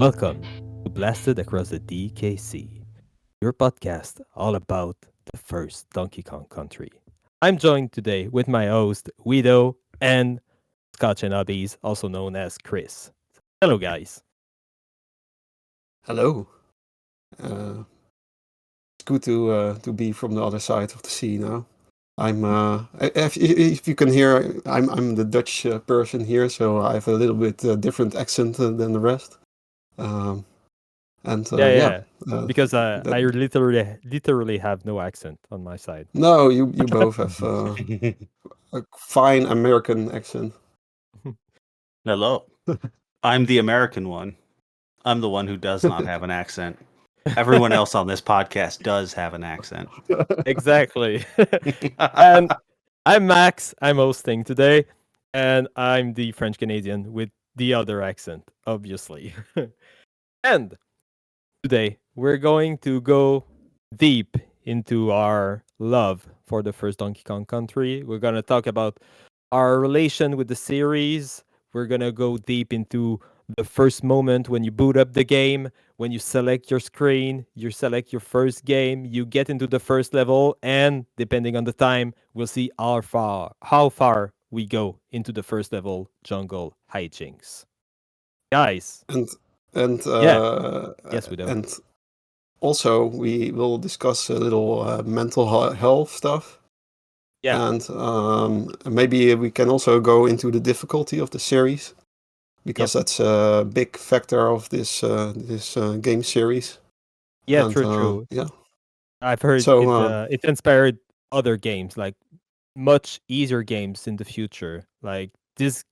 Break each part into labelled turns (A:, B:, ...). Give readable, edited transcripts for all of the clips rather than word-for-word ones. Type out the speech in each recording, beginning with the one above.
A: Welcome to Blasted Across the DKC, your podcast all about the first Donkey Kong Country. I'm joined today with my host, Guido, and Scotch and Hobbies, also known as Chris. Hello, guys.
B: Hello. Uh, it's good to be from the other side of the sea now. If you can hear, I'm the Dutch person here, so I have a little bit different accent than the rest. Um, and
A: Yeah,
B: yeah,
A: yeah.
B: uh,
A: Because
B: that,
A: I literally have no accent on my side.
B: no, you both have a fine American accent.
C: Hello. I'm the American one. I'm the one who does not have an accent. Everyone else on this podcast does have an accent.
A: Exactly. And I'm Max. I'm hosting today, and I'm the French Canadian with the other accent, obviously. And today we're going to go deep into our love for the first Donkey Kong Country. We're going to talk about our relation with the series. We're going to go deep into the first moment when you boot up the game, when you select your screen, you select your first game, you get into the first level, and depending on the time, we'll see how far we go into the first level jungle hijinks. Guys,
B: and and
A: yeah, yes, we do.
B: and also we will discuss a little mental health stuff.
A: Yeah,
B: And maybe we can also go into the difficulty of the series, because
A: Yep.
B: that's a big factor of this game series.
A: yeah,
B: And
A: true.
B: yeah,
A: I've heard
B: so
A: it inspired other games, like much easier games in the future. Like this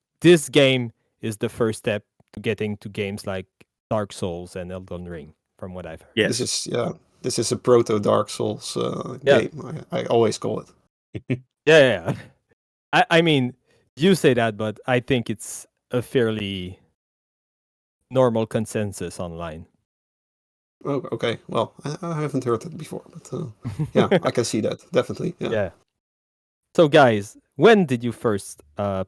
A: game is the first step to getting to games like Dark Souls and Elden Ring, from what I've heard.
B: this
C: Yes.
B: is a proto Dark Souls
A: Yeah.
B: game. I always call it.
A: Yeah. I mean, you say that, but I think it's a fairly normal consensus online.
B: Oh, okay. Well, I haven't heard it before, but yeah, I can see that definitely. Yeah.
A: Yeah. So, guys, when did you first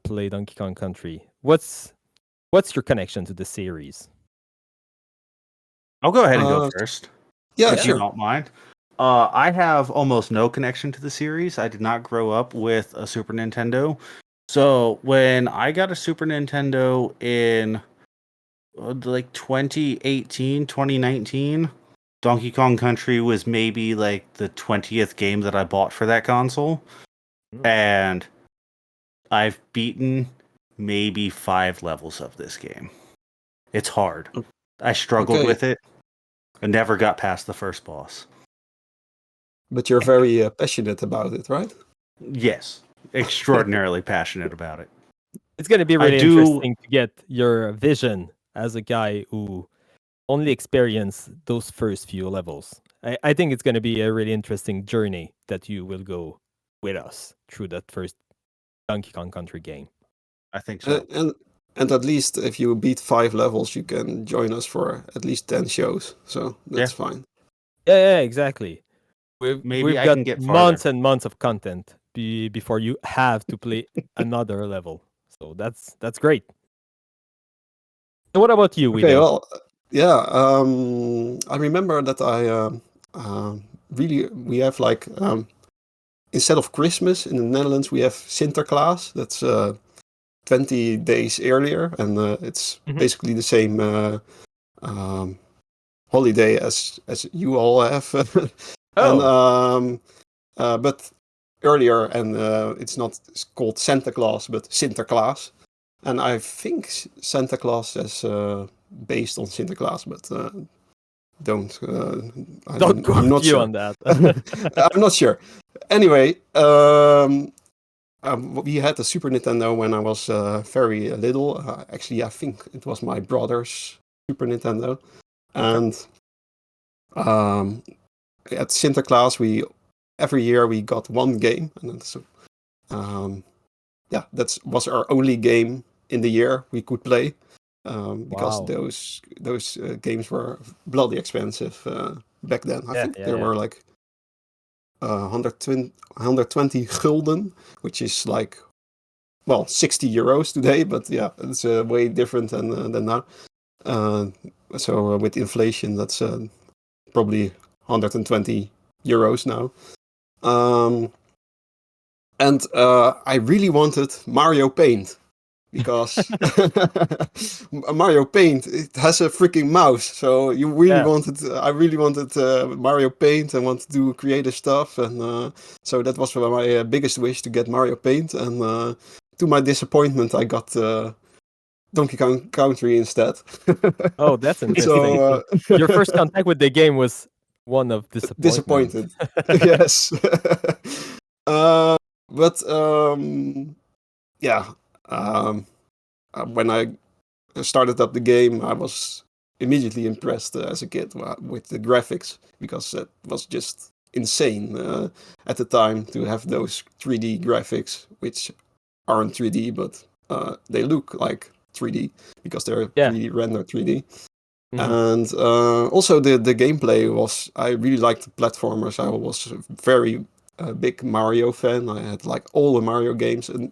A: play Donkey Kong Country? What's your connection to the series?
C: I'll go ahead and go
B: Uh,
C: first,
B: yeah,
C: if you
B: sure.
C: don't mind. I have almost no connection to the series. I did not grow up with a Super Nintendo. So when I got a Super Nintendo in like 2018, 2019, Donkey Kong Country was maybe like the 20th game that I bought for that console.
A: Mm.
C: And I've beaten maybe 5 levels of this game. It's hard. I struggled
B: Okay.
C: with it. I never got past the first boss.
B: But you're very passionate about it, right?
C: Yes, extraordinarily passionate about it.
A: It's going to be
C: I
A: really
C: do-
A: interesting to get your vision as a guy who only experienced those first few levels. I think it's going to be a really interesting journey that you will go with us through that first Donkey Kong Country game.
C: I think so.
B: And at least if you beat 5 levels, you can join us for at least 10 shows. So that's fine.
A: Yeah, exactly.
C: Maybe
A: We've
C: I
A: got
C: can get
A: months
C: farther.
A: and months of content before you have to play another level. So that's great. So what about you,
B: Okay,
A: Guido?
B: well, yeah. I remember that we have like instead of Christmas in the Netherlands, we have Sinterklaas. That's 20 days earlier, and it's
A: Mhm.
B: basically the same um, holiday as you all have. And but earlier, and it's called Santa Claus, but Sinterklaas. And I think Santa Claus is based on Sinterklaas, but don't
A: Don't quote
B: I'm not
A: you
B: sure.
A: on that.
B: I'm not sure. Anyway, we had a Super Nintendo when I was very little. Actually, I think it was my brother's Super Nintendo, and at Sinterklaas, every year we got one game, and that's that was our only game in the year we could play, because
A: Wow.
B: those games were bloody expensive back then. I think they were like 120 gulden, which is like, well, 60 euros today, but yeah, it's way different than now. So with inflation, that's probably 120 euros now. And I really wanted Mario Paint because Mario Paint, it has a freaking mouse. So I really wanted Mario Paint and want to do creative stuff, and so that was my biggest wish, to get Mario Paint. And to my disappointment, I got Donkey Kong Country instead.
A: Oh, that's interesting.
B: So
A: Your first contact with the game was one of disappointment.
B: disappointed. Yes. But yeah, when I started up the game, I was immediately impressed as a kid with the graphics, because it was just insane at the time to have those 3D graphics, which aren't 3D, but they look like 3D because they're 3D rendered 3D.
A: Mhm.
B: And also the gameplay was, I really liked the platformers. I was a very big Mario fan. I had like all the Mario games, and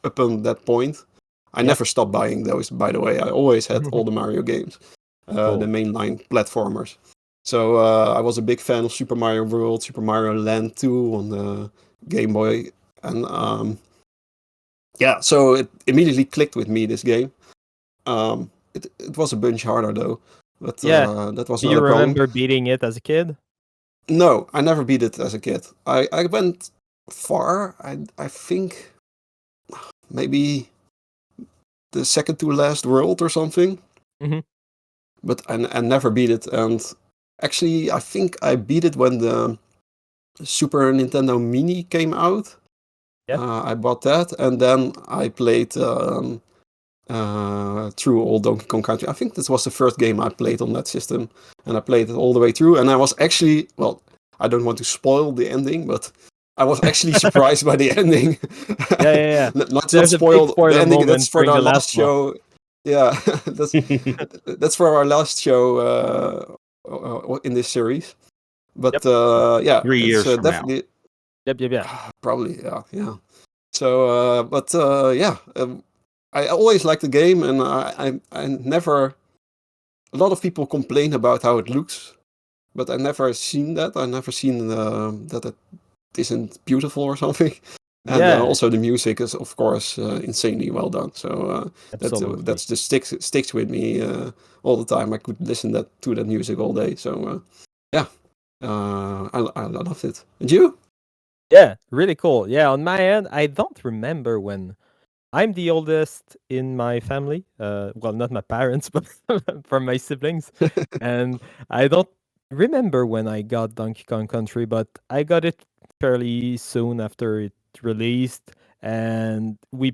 B: up on that point, I never stopped buying those, by the way. I always had all the Mario games, the mainline platformers. So I was a big fan of Super Mario World, Super Mario Land 2 on the Game Boy. And yeah, so it immediately clicked with me, this game. It was a bunch harder though, but that was
A: Do
B: not
A: you
B: a problem.
A: remember beating it as a kid?
B: No, I never beat it as a kid. I went far. I think maybe the second to last world or something.
A: Mhm.
B: But I never beat it. And actually, I think I beat it when the Super Nintendo Mini came out.
A: Yeah.
B: I bought that, and then I played through all Donkey Kong Country. I think this was the first game I played on that system, and I played it all the way through. And I was actually, well, I don't want to spoil the ending, but I was actually surprised by the ending.
A: Yeah.
B: Not
A: There's a big
B: spoil the
A: spoiler
B: ending.
A: moment
B: That's for
A: during
B: our
A: the
B: last
A: last one.
B: show. Yeah, that's for our last show in this series. But yeah,
C: 3
B: it's
C: years from now.
B: definitely
A: Yep.
B: probably yeah. So but yeah, I always liked the game, and I never. A lot of people complain about how it looks, but I never seen that. I never seen that it isn't beautiful or something. And
A: Yeah,
B: also the music is, of course, insanely well done. So
A: absolutely.
B: that's just sticks with me all the time. I could listen to that music all day. So yeah, I loved it. And you?
A: Yeah, really cool. Yeah, on my end, I don't remember when. I'm the oldest in my family. Well, not my parents, but from my siblings. And I don't remember when I got Donkey Kong Country, but I got it fairly soon after it released. And we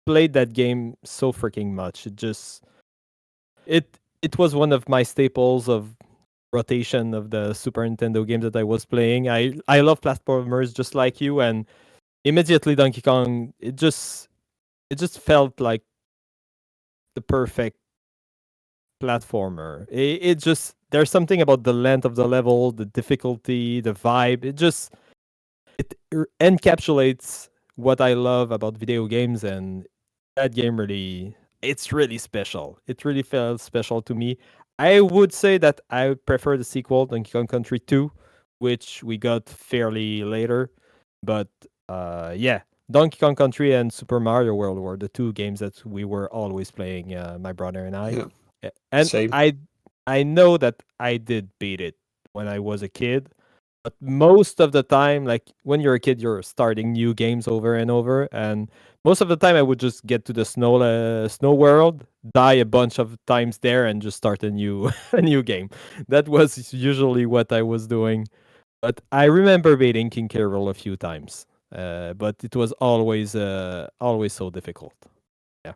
A: played that game so freaking much. It was one of my staples of rotation of the Super Nintendo games that I was playing. I love platformers just like you, and immediately Donkey Kong, it just felt like the perfect platformer. It just, there's something about the length of the level, the difficulty, the vibe. It encapsulates what I love about video games, and that game it's really special. It really felt special to me. I would say that I prefer the sequel, Donkey Kong Country 2, which we got fairly later. But yeah, Donkey Kong Country and Super Mario World were the two games that we were always playing, my brother and I.
B: Yeah,
A: And
B: same.
A: I know that I did beat it when I was a kid, but most of the time, like when you're a kid, you're starting new games over and over, and most of the time I would just get to the snow world, die a bunch of times there, and just start a new a new game. That was usually what I was doing. But I remember beating King K. Rool a few times, but it was always so difficult. Yeah.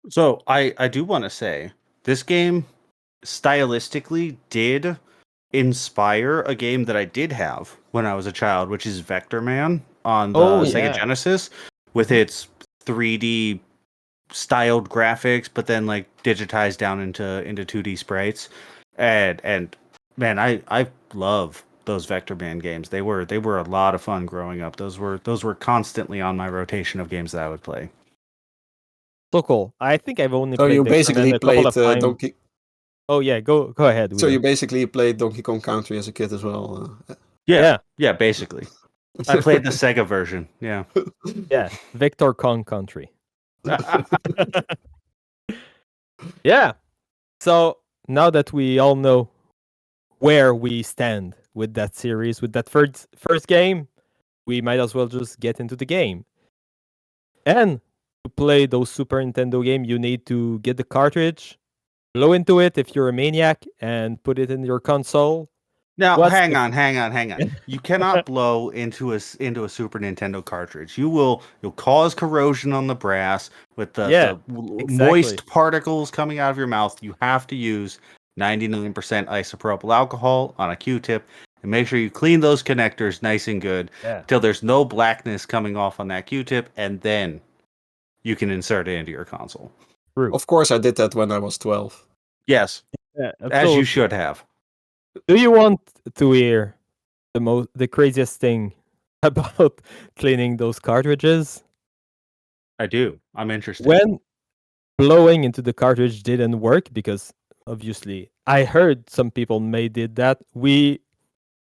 C: So I do want to say this game stylistically did inspire a game that I did have when I was a child, which is Vector Man on the
A: Oh,
C: Sega
A: yeah.
C: Genesis, with its 3D styled graphics, but then like digitized down into 2D sprites. And man, I love those Vector Man games. They were a lot of fun growing up. Those were constantly on my rotation of games that I would play.
A: So cool. I think I've only
B: So
A: played
B: you
A: Victorman
B: basically
A: a couple
B: played
A: of times.
B: Donkey.
A: Oh yeah, go ahead.
B: So you
A: Guido.
B: basically played Donkey Kong Country as a kid as well.
C: Yeah, basically. I played the Sega version. Yeah.
A: Yeah, Victor Kong Country. Yeah. So now that we all know where we stand with that series, with that first game, we might as well just get into the game. And to play those Super Nintendo game, you need to get the cartridge, blow into it if you're a maniac, and put it in your console.
C: Now,
A: What's
C: hang
A: the-
C: on. You cannot blow into a Super Nintendo cartridge. You'll cause corrosion on the brass with the
A: exactly.
C: moist particles coming out of your mouth. You have to use 99% isopropyl alcohol on a Q-tip and make sure you clean those connectors nice and good
A: Yeah.
C: till there's no blackness coming off on that Q-tip, and then you can insert it into your console.
A: True.
B: Of course, I did that when I was 12.
C: Yes,
A: Yeah,
C: as
A: absolutely.
C: you should have.
A: Do you want to hear the craziest thing about cleaning those cartridges?
C: I do. I'm interested.
A: When blowing into the cartridge didn't work, because obviously I heard some people may did that.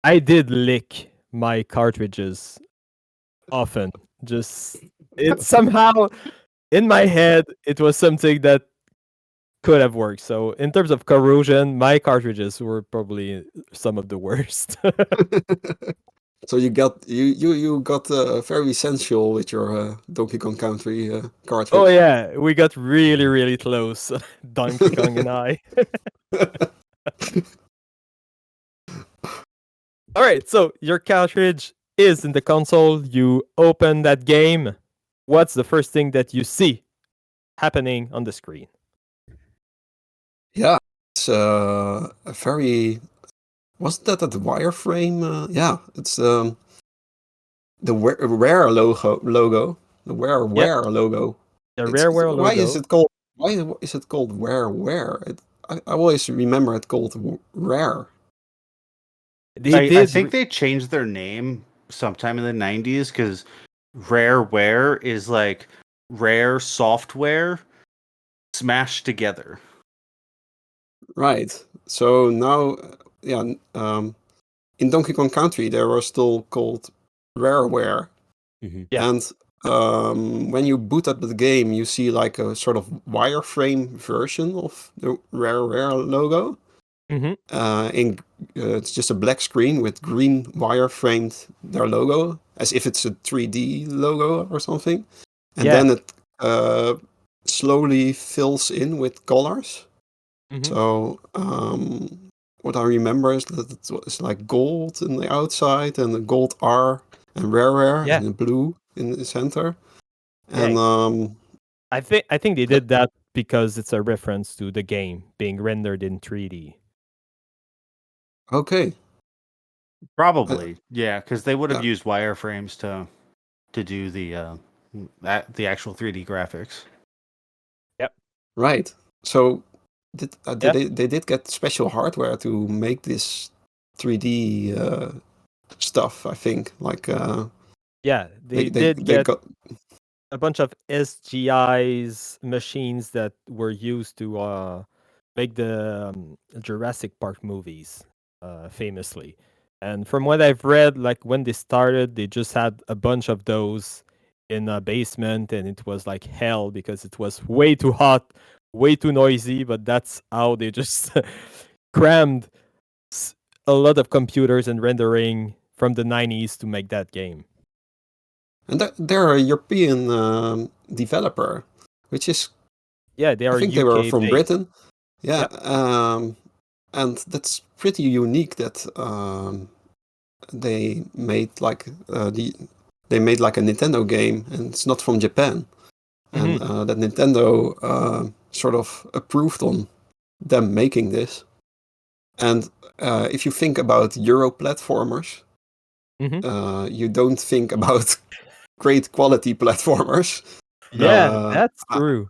A: I did lick my cartridges often. Just it somehow in my head it was something that could have worked. So in terms of corrosion, my cartridges were probably some of the worst.
B: So you got very sensual with your Donkey Kong Country cartridge.
A: Oh yeah, we got really, really close, Donkey Kong and I. All right, so your cartridge is in the console. You open that game. What's the first thing that you see happening on the screen?
B: Yeah, it's a very. Wasn't that the wireframe? Yeah, it's the Rare logo. The Rare logo.
A: The
B: It's-
A: Rareware logo.
B: Why is it called? Why is it called Rare? I always remember it called Rare.
C: I think they changed their name sometime in the 90s because Rareware is like rare software smashed together.
B: Right. So now, yeah, in Donkey Kong Country, they were still called Rareware.
A: Yeah.
B: And when you boot up the game, you see like a sort of wireframe version of the Rareware logo.
A: Mm-hmm.
B: It's just a black screen with green wireframed their logo, as if it's a 3D logo or something. And
A: Yeah.
B: then it slowly fills in with colors.
A: Mhm.
B: So what I remember is that it was like gold in the outside and the gold R and Rare
A: Yeah.
B: and the blue in the center.
A: Yeah.
B: And
A: I think they did that because it's a reference to the game being rendered in 3D.
B: okay,
C: Probably, yeah, because they would have
B: yeah.
C: used wireframes to do the actual 3D graphics.
B: Right. So did
A: Yeah.
B: they did get special hardware to make this 3D stuff? I think like
A: Yeah, they did
B: they
A: get
B: got
A: a bunch of SGI's machines that were used to make the Jurassic Park movies, famously. And from what I've read, like when they started, they just had a bunch of those in a basement, and it was like hell because it was way too hot, way too noisy. But that's how they just crammed a lot of computers and rendering from the 90s to make that game.
B: and they're a European developer, which is
A: Yeah, they are
B: I think they were
A: UK
B: from
A: based.
B: Britain. Yeah, and that's pretty unique that they made like they made like a Nintendo game, and it's not from Japan, and that Nintendo sort of approved on them making this. And if you think about Euro platformers, you don't think about great quality platformers.
A: Yeah, that's true.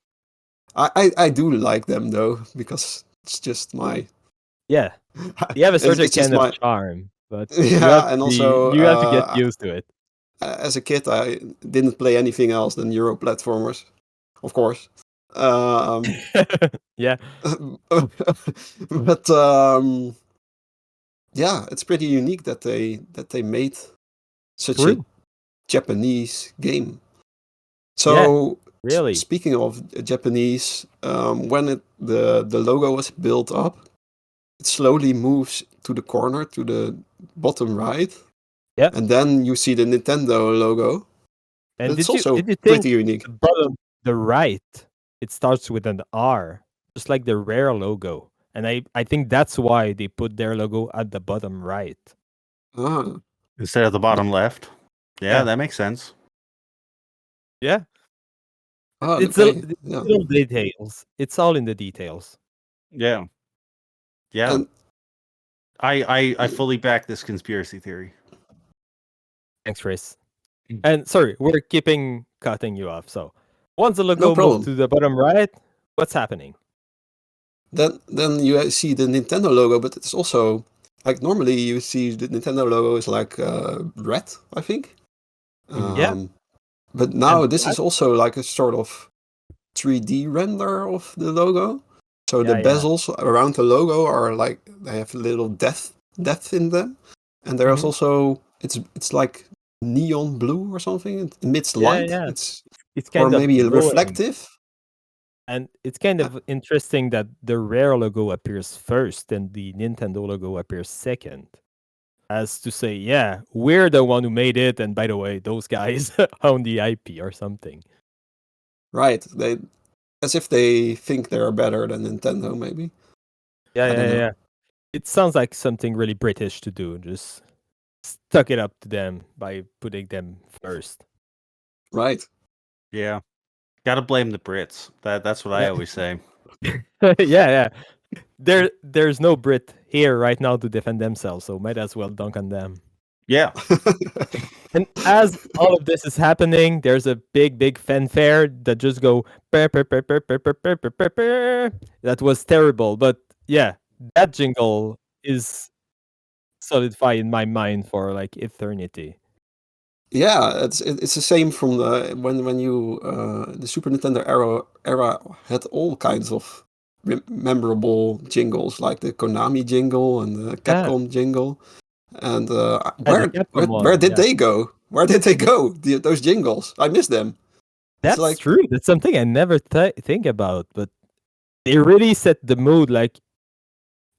B: I do like them though, because it's just my
A: Yeah, you have a certain
B: it's just
A: kind of
B: my
A: charm, but
B: yeah, and also
A: you have to get used to it.
B: as a kid I didn't play anything else than Euro platformers, of course. Um,
A: Yeah.
B: but yeah, it's pretty unique that they made such a
A: True.
B: Japanese game.
A: Yeah.
B: So
A: Really.
B: speaking of Japanese, when the logo was built up, it slowly moves to the corner to the bottom right.
A: Yeah.
B: And then you see the Nintendo logo.
A: And
B: It's
A: did you
B: also
A: think
B: pretty unique.
A: the bottom, the right, it starts with an R, just like the Rare logo. And I think that's why they put their logo at the bottom right.
B: Ah,
C: Instead of the bottom left. Yeah,
A: Yeah.
C: that makes sense.
A: Yeah. It's
B: okay. Yeah.
A: little details. It's all in the details.
C: Yeah. Yeah.
B: And
C: I fully back this conspiracy theory.
A: Thanks, Chris. And sorry, we're keeping cutting you off. So once the
B: no
A: logo moved
B: problem.
A: to the bottom right, what's happening?
B: Then you see the Nintendo logo, but it's also like normally you see the Nintendo logo is like red, I think.
A: Yeah.
B: But
A: And
B: now this is also like a sort of 3D render of the logo. So the
A: yeah.
B: bezels around the logo are like they have a little depth in them, and there's
A: Mhm.
B: also it's like neon blue or something. It emits
A: Yeah,
B: light.
A: yeah.
B: It's
A: It's
B: or
A: kind of
B: maybe
A: glowing.
B: reflective.
A: And it's kind of interesting that the Rare logo appears first and the Nintendo logo appears second. As to say, yeah, we're the one who made it, and by the way, those guys own the IP or something.
B: Right. They as if they think they're better than Nintendo, maybe.
A: Yeah,
B: I don't
A: yeah,
B: know.
A: yeah. It sounds like something really British to do. Just stuck it up to them by putting them first.
B: Right.
C: Yeah. Gotta blame the Brits. That's what I
A: Yeah.
C: always say.
A: Yeah, yeah. There's no Brit here right now to defend themselves, so might as well dunk on them.
C: Yeah.
A: And as all of this is happening, there's a big fanfare that just go "Purr, purr, purr, purr, purr, purr, purr, purr, purr, purr." That was terrible, but yeah, that jingle is solidified in my mind for like eternity.
B: Yeah, it's the same from the when you the Super Nintendo era had all kinds of memorable jingles like the Konami jingle and the
A: Yeah,
B: Capcom jingle. And
A: yeah, the Capcom
B: where
A: one.
B: did
A: Yeah,
B: they go? Where did they go? Those jingles, I miss them. It's
A: that's
B: like
A: true. That's something I never think about, but they really set the mood. Like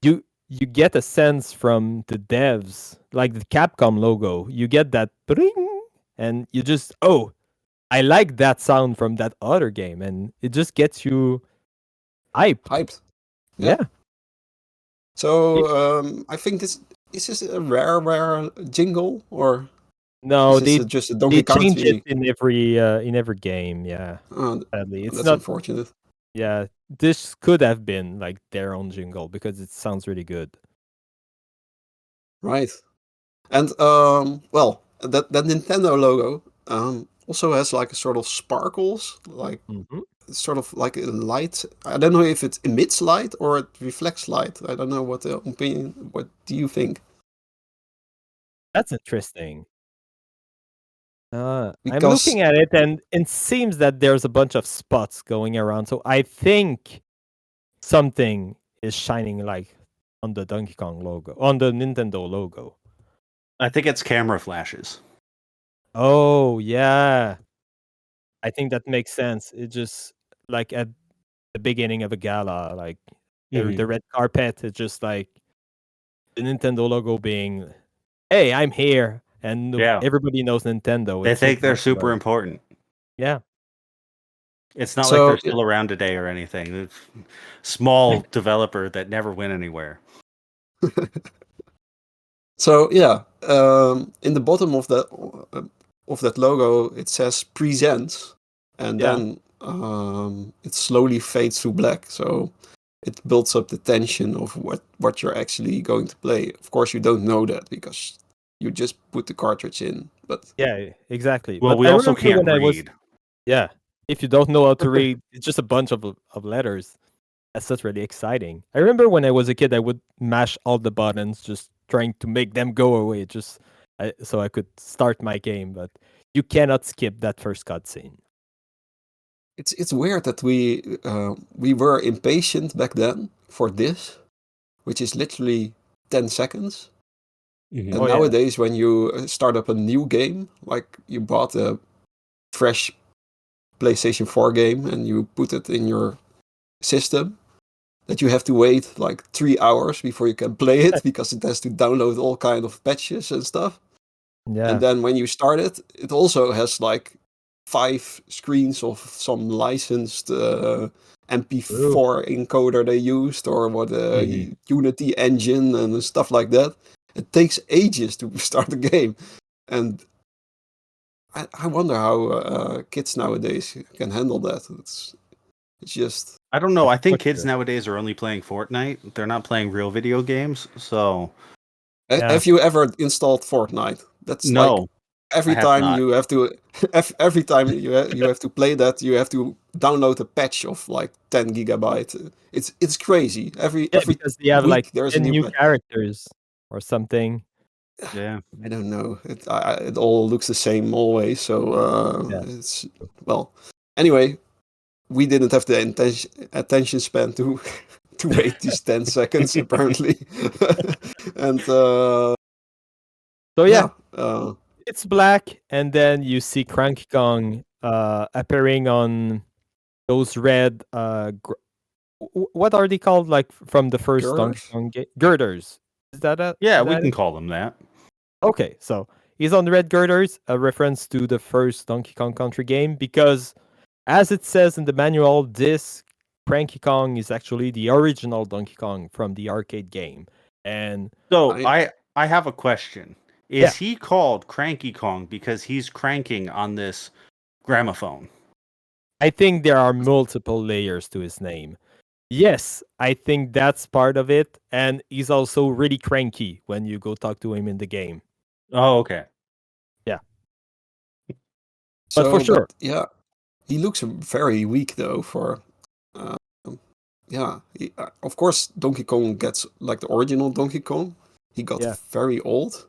A: you get a sense from the devs, like the Capcom logo. You get that bring, and you just I like that sound from that other game, and it just gets you hyped.
B: hyped.
A: Yeah.
B: So I think this is this a rare jingle or
A: No,
B: is this just a Donkey
A: they
B: Kong
A: change it
B: 3D?
A: in every game. Yeah,
B: Oh,
A: sadly, it's
B: that's
A: not.
B: unfortunate.
A: Yeah, this could have been like their own jingle because it sounds really good.
B: Right. And well, that Nintendo logo also has like a sort of sparkles, like
A: Mhm.
B: sort of like a light. I don't know if it emits light or it reflects light. I don't know what the opinion. What do you think?
A: That's interesting. I'm
B: Because
A: looking at it, and it seems that there's a bunch of spots going around. So I think something is shining like on the Donkey Kong logo, on the Nintendo logo.
C: I think it's camera flashes.
A: Oh, yeah. I think that makes sense. It just like at the beginning of a gala, like the red carpet, it's just like the Nintendo logo being, "Hey, I'm here," and
C: Yeah.
A: everybody knows Nintendo.
C: They
A: It's so
C: think they're super
A: popular.
C: important.
A: Yeah.
C: It's not like
B: so
C: they're still around today or anything. It's small developer that never went anywhere.
B: so yeah, in the bottom of that logo it says presents, and
A: Yeah.
B: then it slowly fades to black. So it builds up the tension of what you're actually going to play. Of course, you don't know that because you just put the cartridge in. But
A: Yeah, exactly.
C: Well,
A: But
C: we
A: I
C: also
A: remember
C: can't
A: when I was
C: read.
A: yeah, if you don't know how to read, it's just a bunch of letters. That's just really exciting. I remember when I was a kid, I would mash all the buttons, just trying to make them go away, so I could start my game. But you cannot skip that first cutscene.
B: it's weird that we were impatient back then for this, which is literally 10 seconds.
C: Mhm.
B: And
A: Oh, yeah.
B: nowadays, when you start up a new game, like you bought a fresh PlayStation 4 game and you put it in your system, that you have to wait like 3 hours before you can play it because it has to download all kind of patches and stuff.
A: Yeah.
B: And then when you start it, it also has like 5 screens of some licensed MP4 encoder they used, or what
C: Mhm.
B: Unity engine and stuff like that. It takes ages to start the game, and I wonder how kids nowadays can handle that. It's just
C: I don't know. I think
A: Much
C: kids
A: better.
C: nowadays are only playing Fortnite. They're not playing real video games. So
A: Yeah.
B: Have you ever installed Fortnite? That's like
C: no, I
B: every
C: have
B: time
C: not.
B: you have to every time you have to play that, you have to download a patch of like 10 gigabyte. It's crazy.
A: Yeah,
B: Every
A: because they have like
B: week there's a
A: 10
B: new
A: new
B: patch.
A: characters or something.
C: Yeah.
B: I don't know. It all looks the same always. So
A: Yeah.
B: it's well. Anyway, we didn't have the attention span to to wait these 10 seconds apparently, and
A: So yeah,
B: yeah.
A: it's black, and then you see Cranky Kong appearing on those red what are they called, like from the first Donkey
B: Girders?
A: Kong game? Girders. Is that a
C: Yeah,
A: is
C: we
A: that
C: can
A: it?
C: call them that.
A: Okay, so he's on the red girders, a reference to the first Donkey Kong Country game, because as it says in the manual, this Cranky Kong is actually the original Donkey Kong from the arcade game. And
C: So
B: I
C: I have a question.
A: Yeah.
C: Is he called Cranky Kong because he's cranking on this gramophone?
A: I think there are multiple layers to his name. Yes, I think that's part of it. And he's also really cranky when you go talk to him in the game.
C: Oh, okay.
A: But for sure.
B: yeah, he looks very weak though. For um, yeah, of course Donkey Kong gets like the original Donkey Kong. He got
A: Yeah.
B: very old,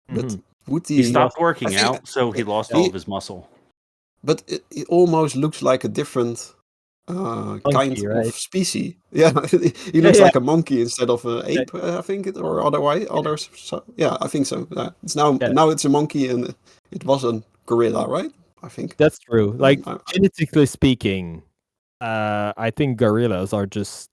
B: but
A: Mhm.
B: would
C: He
B: he?
C: stopped
B: I
C: working
B: think
C: out, so he lost all
B: he,
C: of his muscle.
B: but it almost looks like a different kind
A: Monkey,
B: of
A: right?
B: species. Yeah, he
A: Yeah,
B: looks
A: yeah.
B: like a monkey instead of an
A: Yeah.
B: ape. I think it, or otherwise, others. So, yeah, I think so. It's
A: Yeah.
B: now it's a monkey, and it was a gorilla, right? I think.
A: That's true. Like
B: I-
A: genetically speaking, I think gorillas are just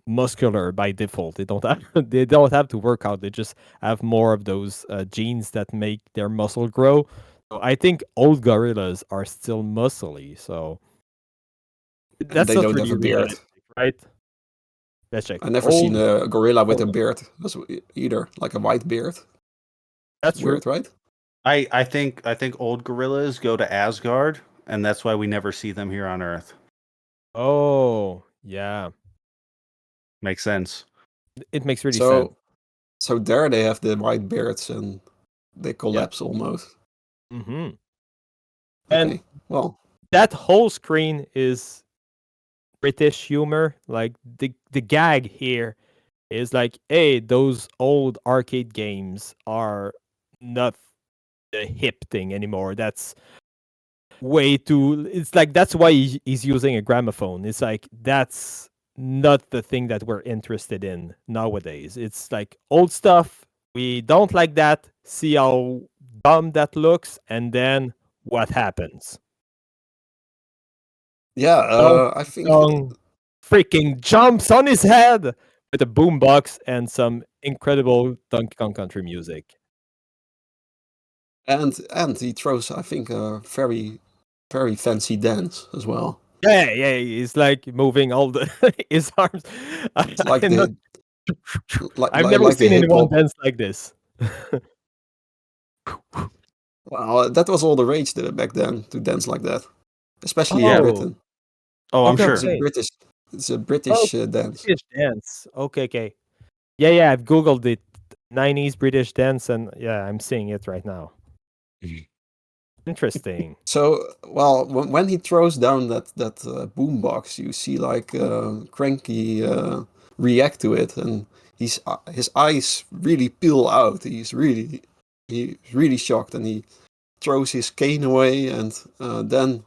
A: muscular by default. They don't have they don't have to work out. They just have more of those genes that make their muscle grow. So I think old gorillas are still muscly. So
B: and
A: that's
B: they
A: not
B: don't have
A: really
B: a beard.
A: realistic, right? Let's check.
B: I never seen
A: Old
B: a gorilla with a
A: gorilla.
B: beard either, like a white beard.
A: That's true.
B: Weird, right?
C: I think old gorillas go to Asgard, and that's why we never see them here on Earth.
A: Oh, yeah.
C: Makes sense.
A: It makes really sense.
B: So there they have the white beards and they collapse almost.
A: Hmm. And
B: Okay, well,
A: that whole screen is British humor. Like the gag here is like, hey, those old arcade games are not the hip thing anymore. That's way too. It's like that's why he's using a gramophone. It's like that's not the thing that we're interested in nowadays. It's like old stuff. We don't like that. See how dumb that looks, and then what happens?
B: yeah,
A: Donkey
B: I think,
A: Kong freaking jumps on his head with a boombox and some incredible Donkey Kong Country music.
B: and he throws, I think, a very fancy dance as well.
A: Yeah, yeah, he's like moving all the his arms.
B: It's like
A: I'm not-
B: like
A: I've never
B: like the
A: seen
B: hip
A: anyone
B: hop.
A: dance like this.
B: Well, that was all the rage back then to dance like that, especially
C: Yeah.
B: in
A: Oh,
B: Britain.
C: Oh, I'm
A: okay,
C: sure.
B: It's a
A: okay.
B: British, it's a
A: Oh,
B: British dance.
A: British dance. Okay, okay. Yeah, yeah, I've googled it. 90s British dance, and yeah, I'm seeing it right now. Interesting.
B: So, well, when he throws down that boombox, you see like Cranky react to it, and his eyes really peel out. He's really shocked, and he throws his cane away, and then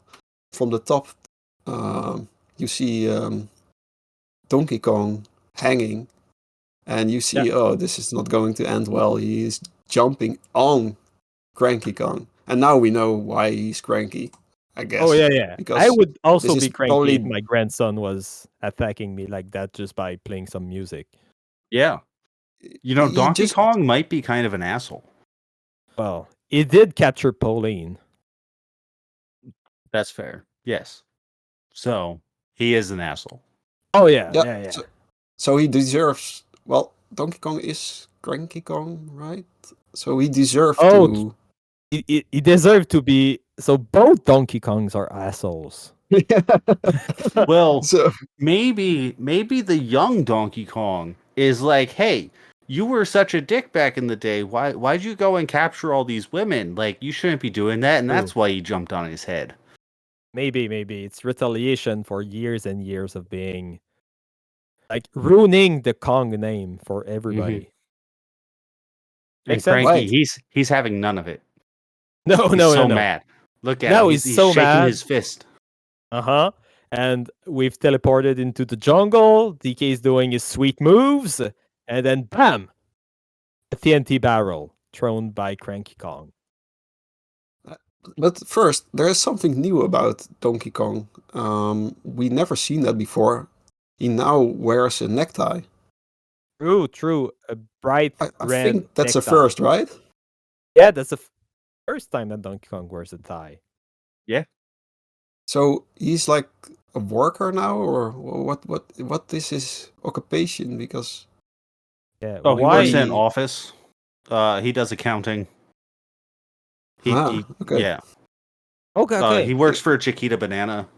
B: from the top you see Donkey Kong hanging, and you see, oh, this is not going to end well. He is jumping on Cranky Kong, and now we know why he's cranky. I guess.
A: Oh yeah.
B: Because
A: I would also
B: this
A: be
B: is
A: cranky if
B: probably-
A: my grandson was attacking me like that just by playing some music.
C: Yeah. You know,
B: he
C: Donkey
B: just-
C: Kong might be kind of an asshole.
A: Well, he did capture Pauline.
C: That's fair. Yes. So he is an asshole.
A: Oh yeah.
B: So he deserves. Well, Donkey Kong is Cranky Kong, right? So he deserves
A: Oh,
B: to.
A: He deserved to be. So both Donkey Kongs are assholes.
C: Well,
B: So
C: maybe the young Donkey Kong is like, hey, you were such a dick back in the day. Why'd you go and capture all these women? Like, you shouldn't be doing that, and that's why you jumped on his head.
A: Maybe it's retaliation for years and years of being like ruining the Kong name for everybody.
C: And
A: Makes sense?
C: Cranky,
B: Right.
C: he's having none of it.
A: No,
C: He's so mad. Look at
A: Now
C: him.
A: he's
C: He's
A: so
C: shaking
A: mad.
C: his fist.
A: And we've teleported into the jungle. DK is doing his sweet moves, and then bam, a TNT barrel thrown by Cranky Kong.
B: But first, there is something new about Donkey Kong. We never seen that before. He now wears a necktie.
A: True. A bright
B: I
A: red.
B: think that's a
A: necktie.
B: first, right?
A: Yeah, that's the first time that Donkey Kong wears a tie.
B: So he's like a worker now, or what is his occupation? Because
A: Yeah.
C: Oh, he
A: why?
C: works in an office. He does accounting.
B: okay.
C: Yeah.
A: Okay.
C: He works for Chiquita Banana.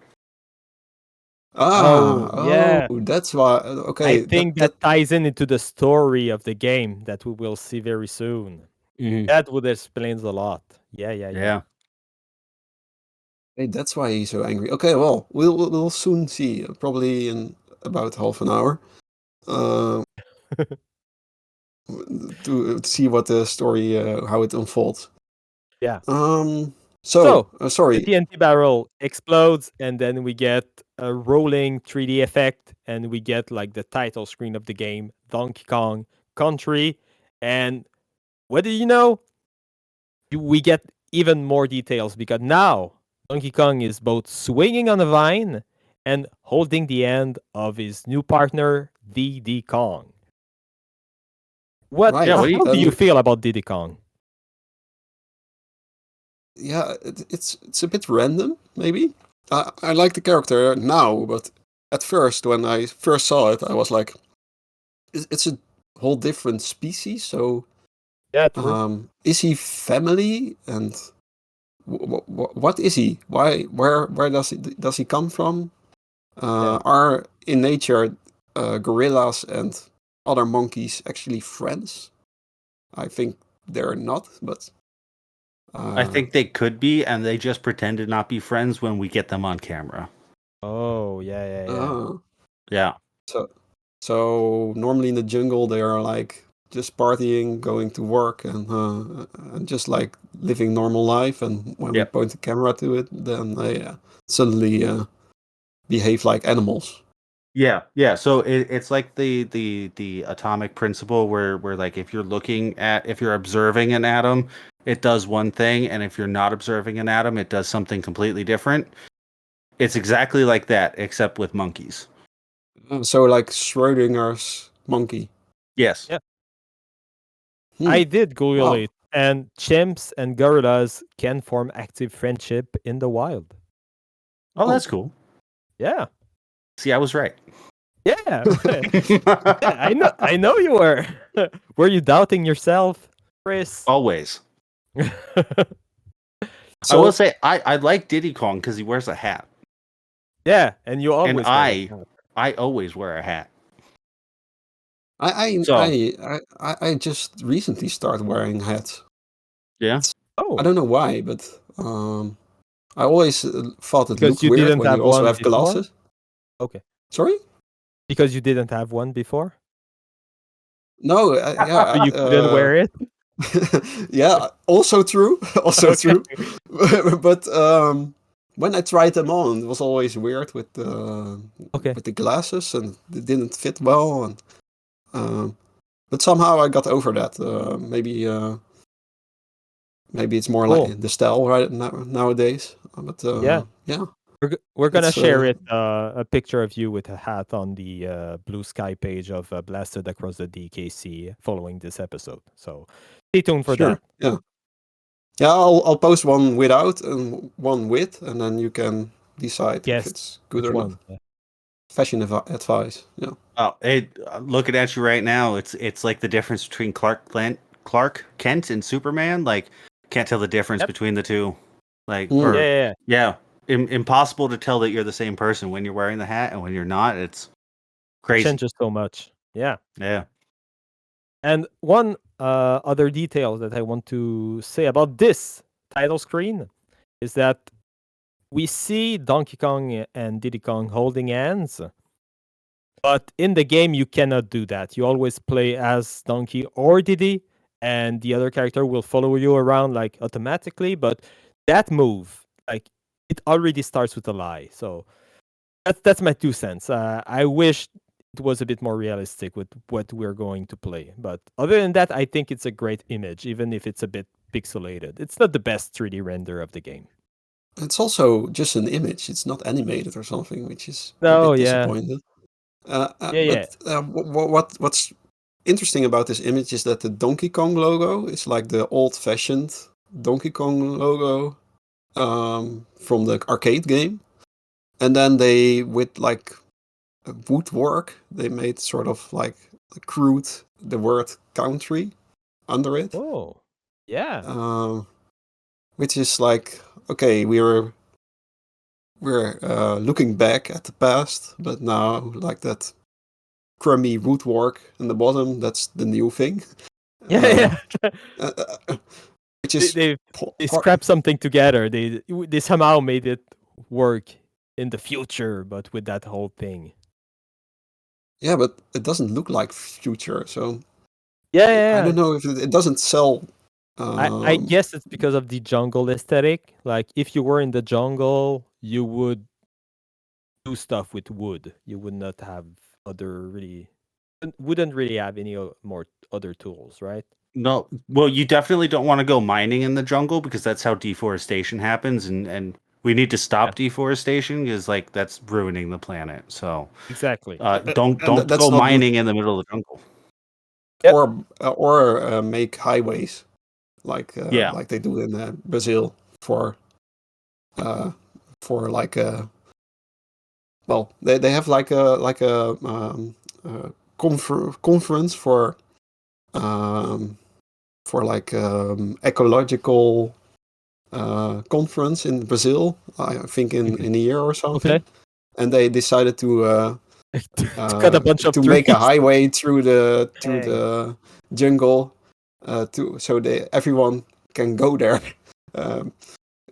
A: yeah.
B: That's why. Okay,
A: I think that ties into the story of the game that we will see very soon. That would explain a lot. Yeah.
B: hey, that's why he's so angry. Okay, well, we'll soon see. Probably in about half an hour. To see what the story, how it unfolds.
A: Yeah.
B: Sorry.
A: The TNT barrel explodes, and then we get a rolling 3D effect, and we get like the title screen of the game, Donkey Kong Country. And what do you know? We get even more details because now Donkey Kong is both swinging on a vine and holding the end of his new partner, Diddy Kong.
B: Right.
A: How do you feel about Diddy Kong?
B: Yeah, it's a bit random, maybe. I like the character now, but at first, when I first saw it, I was like, it's a whole different species. So,
A: yeah, true.
B: Is he family? And what is he? Where does he come from? Are in nature gorillas and other monkeys actually friends? I think they're not, but.
C: I think they could be, and they just pretend to not be friends when we get them on camera.
A: Oh, yeah.
C: Yeah.
B: So normally in the jungle they are like just partying, going to work, and just like living normal life. And when we point the camera to it, then they suddenly behave like animals.
C: Yeah. So it's like the atomic principle where like if you're observing an atom, it does one thing, and if you're not observing an atom, it does something completely different. It's exactly like that, except with monkeys.
B: So like Schrodinger's monkey.
C: Yes.
A: Yeah. I did Google it, and chimps and gorillas can form active friendship in the wild.
C: Oh, that's cool.
A: Yeah.
C: See, I was right.
A: Yeah. I know you were. Were you doubting yourself, Chris?
C: Always. I will say I like Diddy Kong because he wears a hat.
A: Yeah, and you always.
C: And I always wear a hat.
B: I just recently started wearing hats.
C: Yeah.
B: I don't know why, but I always thought it looked weird when you also have glasses.
A: Okay.
B: Sorry?
A: Because you didn't have one before?
B: No,
A: you couldn't wear it?
B: Yeah, also true. Also true. But when I tried them on, it was always weird with the
A: Okay.
B: glasses, and it didn't fit well. And but somehow I got over that. Maybe it's more
A: Cool.
B: like the style right nowadays. But
A: Yeah.
B: yeah,
A: We're gonna
B: it's,
A: share it a picture of you with a hat on the Blue Sky page of Blasted Across the DKC following this episode. So stay tuned for
B: sure.
A: that.
B: Yeah, yeah. I'll post one without and one with, and then you can decide
A: Guess
B: if it's good
A: which
B: or
A: one.
B: not.
A: Yeah.
B: Fashion advice. Yeah.
C: Oh, hey, looking at you right now, it's like the difference between Clark Kent and Superman. Like, can't tell the difference
A: Yep.
C: between the two. Like,
B: Mm.
C: or
A: Yeah.
C: impossible to tell that you're the same person when you're wearing the hat and when you're not. It's crazy.
A: Changes so much. Yeah.
C: Yeah.
A: And one other detail that I want to say about this title screen is that we see Donkey Kong and Diddy Kong holding hands, but in the game you cannot do that. You always play as Donkey or Diddy, and the other character will follow you around like automatically. But that move, like, it already starts with a lie. So that's my 2 cents. I wish it was a bit more realistic with what we're going to play. But other than that, I think it's a great image, even if it's a bit pixelated. It's not the best 3D render of the game.
B: It's also just an image. It's not animated or something, which is
A: Oh,
B: a bit
A: yeah.
B: disappointing.
A: Yeah.
B: But what's interesting about this image is that the Donkey Kong logo is like the old-fashioned Donkey Kong logo from the arcade game, and then they with like woodwork they made sort of like crude the word country under it.
A: Oh, yeah.
B: Which is like, okay, we're looking back at the past, but now like that crummy woodwork in the bottom, that's the new thing.
A: Yeah.
B: Which is
A: They scrapped something together. They somehow made it work in the future, but with that whole thing.
B: Yeah, but it doesn't look like future, so
A: Yeah.
B: I don't know if it doesn't sell.
A: I guess it's because of the jungle aesthetic. Like, if you were in the jungle, you would do stuff with wood. You would not have wouldn't really have any more other tools, right?
C: No, well, you definitely don't want to go mining in the jungle because that's how deforestation happens, and we need to stop deforestation because like that's ruining the planet. So
A: Exactly.
C: don't
B: that's
C: go
B: not
C: mining in the middle of the jungle.
A: Yep.
B: Or make highways like
C: Yeah.
B: like they do in Brazil for like well they have like a conference for like ecological conference in Brazil, I think in a year or something.
A: Okay.
B: And they decided to
A: cut a bunch of
B: to make a
A: trees.
B: highway through the jungle so everyone can go there.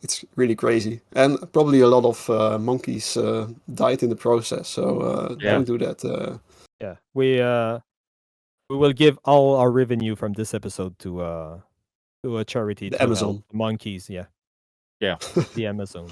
B: It's really crazy, and probably a lot of monkeys died in the process. So don't do that.
A: Yeah, we will give all our revenue from this episode to a charity
B: The
A: to
B: Amazon.
A: help monkeys. Yeah,
C: Yeah.
A: the Amazon.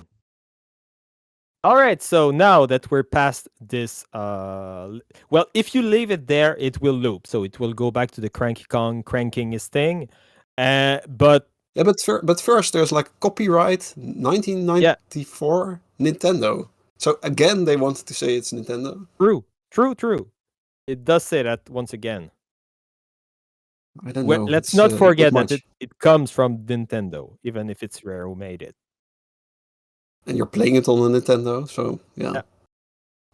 A: All right, so now that we're past this, well, if you leave it there, it will loop, so it will go back to the Cranky Kong cranking his thing. But
B: yeah, but first there's like copyright 1994 Nintendo. So again, they wanted to say it's Nintendo.
A: True. It does say that once again.
B: I don't know.
A: Let's
B: It's,
A: not forget
B: not
A: that
B: much.
A: it comes from Nintendo, even if it's Rare who made it.
B: And you're playing it on a Nintendo, so yeah.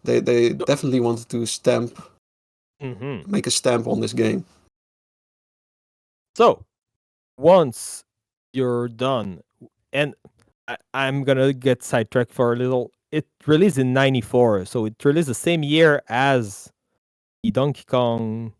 B: They definitely wanted to make a stamp on this game.
A: So, once you're done, and I'm gonna get sidetracked for a little. It released in '94, so it released the same year as the Donkey Kong.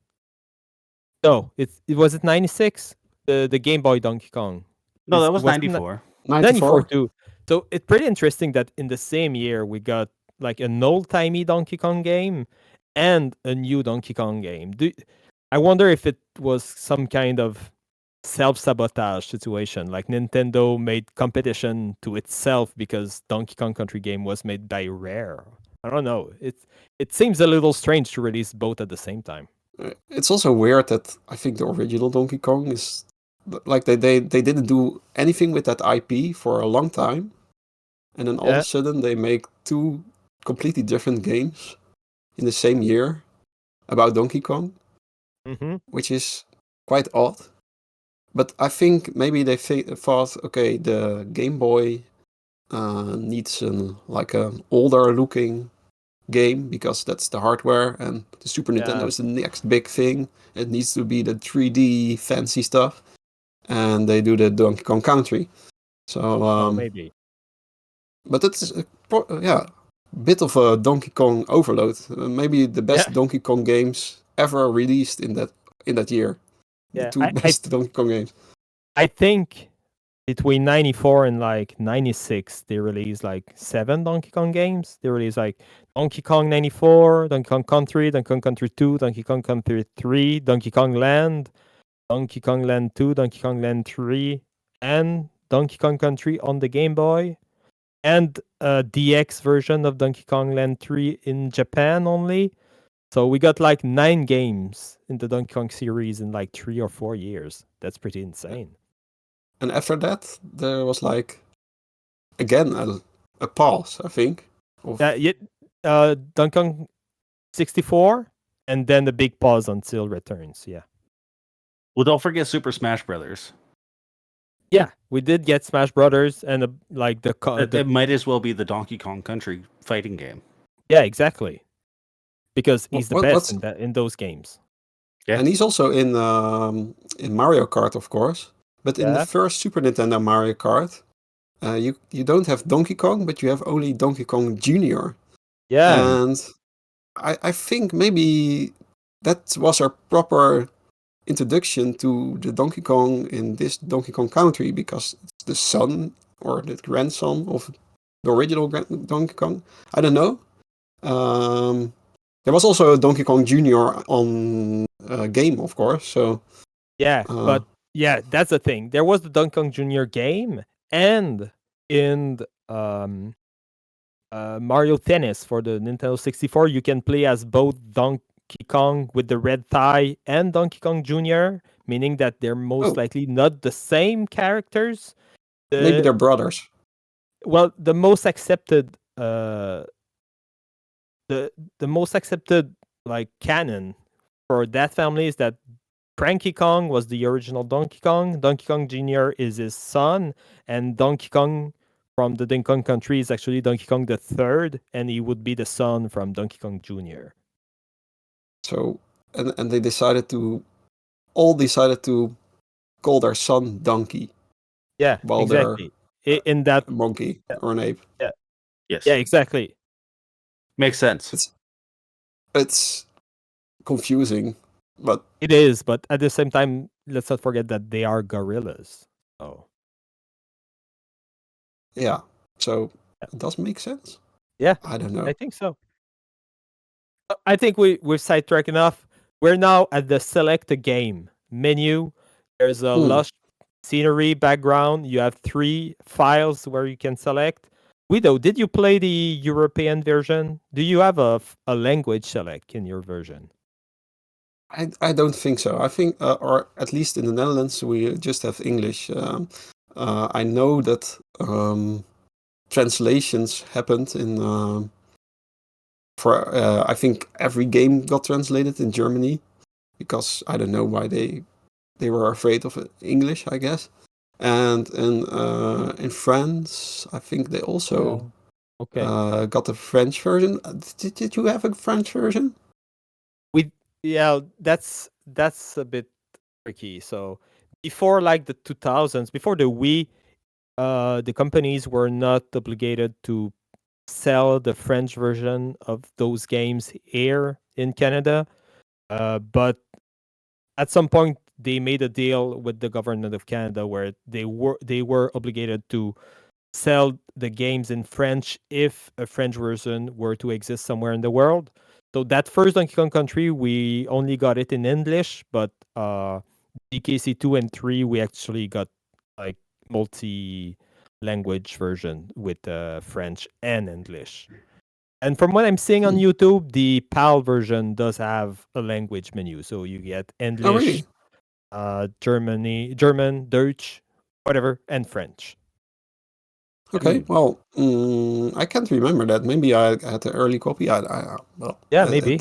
A: No, it was it '96, the Game Boy Donkey Kong.
C: No, that was
A: wasn't
C: 94.
A: 94 too. So it's pretty interesting that in the same year we got like an old-timey Donkey Kong game and a new Donkey Kong game. I wonder if it was some kind of self-sabotage situation. Like Nintendo made competition to itself because Donkey Kong Country game was made by Rare. I don't know. It seems a little strange to release both at the same time.
B: It's also weird that I think the original Donkey Kong is like they didn't do anything with that IP for a long time, and then all of
A: Yeah.
B: a sudden they make two completely different games in the same year about Donkey Kong,
A: Mm-hmm.
B: which is quite odd. But I think maybe they thought, okay, the Game Boy needs an older looking game because that's the hardware, and the Super Nintendo
A: Yeah.
B: is the next big thing. It needs to be the 3D fancy stuff, and they do the Donkey Kong Country. So,
A: Oh, maybe.
B: but it's bit of a Donkey Kong overload. Maybe the best
A: Yeah.
B: Donkey Kong games ever released in that year. The
A: Yeah.
B: two best Donkey Kong games.
A: I think between 94 and like 96 they released like 7 Donkey Kong games. They released like Donkey Kong 94, Donkey Kong Country, Donkey Kong Country 2, Donkey Kong Country 3, Donkey Kong Land, Donkey Kong Land 2, Donkey Kong Land 3, and Donkey Kong Country on the Game Boy, and a DX version of Donkey Kong Land 3 in Japan only. So we got like 9 games in the Donkey Kong series in like 3 or 4 years. That's pretty insane.
B: And after that, there was like again a pause, I think.
A: Donkey Kong 64, and then the big pause until Returns. Yeah.
C: Well, don't forget Super Smash Brothers.
A: Yeah, we did get Smash Brothers and
C: It might as well be the Donkey Kong Country fighting game.
A: Yeah, exactly. Because he's the best
B: what's-
A: in those games.
C: Yeah.
B: And he's also in Mario Kart, of course. But in the
A: Yeah.
B: first Super Nintendo Mario Kart, you don't have Donkey Kong, but you have only Donkey Kong Jr.
A: Yeah.
B: And I think maybe that was our proper introduction to the Donkey Kong in this Donkey Kong Country, because it's the son or the grandson of the original Donkey Kong. I don't know. There was also a Donkey Kong Jr. on game, of course. So
A: Yeah, but yeah, that's the thing. There was the Donkey Kong Jr. game, and in Mario Tennis for the Nintendo 64, you can play as both Donkey Kong with the red tie and Donkey Kong Jr., meaning that they're most likely not the same characters.
B: Maybe they're brothers.
A: Well, the most accepted most accepted like canon for that family is that Cranky Kong was the original Donkey Kong. Donkey Kong Jr. is his son, and Donkey Kong from the Donkey Kong Country is actually Donkey Kong the third, and he would be the son from Donkey Kong Jr.
B: So, and they decided to call their son Donkey.
A: Yeah,
B: while
A: exactly. In that
B: they're a monkey or an ape.
A: Yeah.
C: Yes.
A: Yeah, exactly.
C: Makes sense.
B: It's confusing, but
A: it is. But at the same time, let's not forget that they are gorillas. Oh.
B: Yeah. So it does make sense.
A: Yeah.
B: I don't know.
A: I think so. I think we've sidetracked enough. We're now at the select a game menu. There's a lush scenery background. You have 3 files where you can select. Guido, did you play the European version? Do you have a language select in your version?
B: I don't think so. I think, or at least in the Netherlands, we just have English. I know that translations happened in for I think every game got translated in Germany, because I don't know why they were afraid of English, I guess. And in France, I think they also got a French version. Did you have a French version?
A: Yeah, that's a bit tricky. So before like the 2000s, before the Wii, the companies were not obligated to sell the French version of those games here in Canada. But at some point they made a deal with the government of Canada where they were obligated to sell the games in French if a French version were to exist somewhere in the world. So that first Donkey Kong Country, we only got it in English, but DKC 2 and 3, we actually got like multi-language version with French and English. And from what I'm seeing on YouTube, the PAL version does have a language menu, so you get English, German, Deutsch, whatever, and French.
B: Okay, well, I can't remember that. Maybe I had an early copy.
A: Maybe.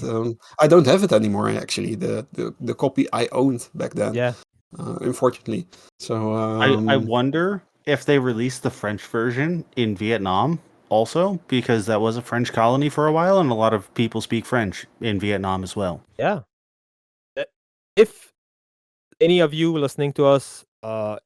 B: I don't have it anymore. Actually, the copy I owned back then.
A: Yeah.
B: Unfortunately, so
C: I wonder if they released the French version in Vietnam also, because that was a French colony for a while, and a lot of people speak French in Vietnam as well.
A: Yeah. If any of you listening to us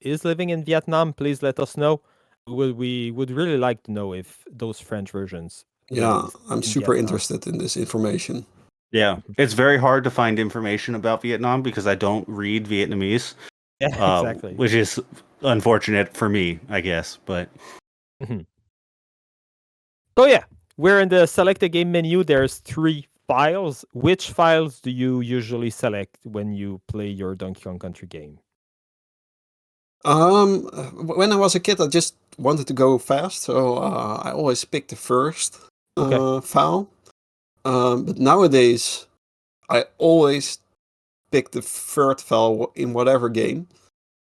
A: is living in Vietnam, please let us know. We would really like to know if those French versions.
B: Yeah, I'm super interested in this information.
C: Yeah, it's very hard to find information about Vietnam because I don't read Vietnamese.
A: Yeah, exactly.
C: Which is unfortunate for me, I guess. But
A: so yeah, we're in the select a game menu. There's 3 files. Which files do you usually select when you play your Donkey Kong Country game?
B: When I was a kid, I just wanted to go fast, so I always picked the first file. But nowadays, I always pick the third file in whatever game.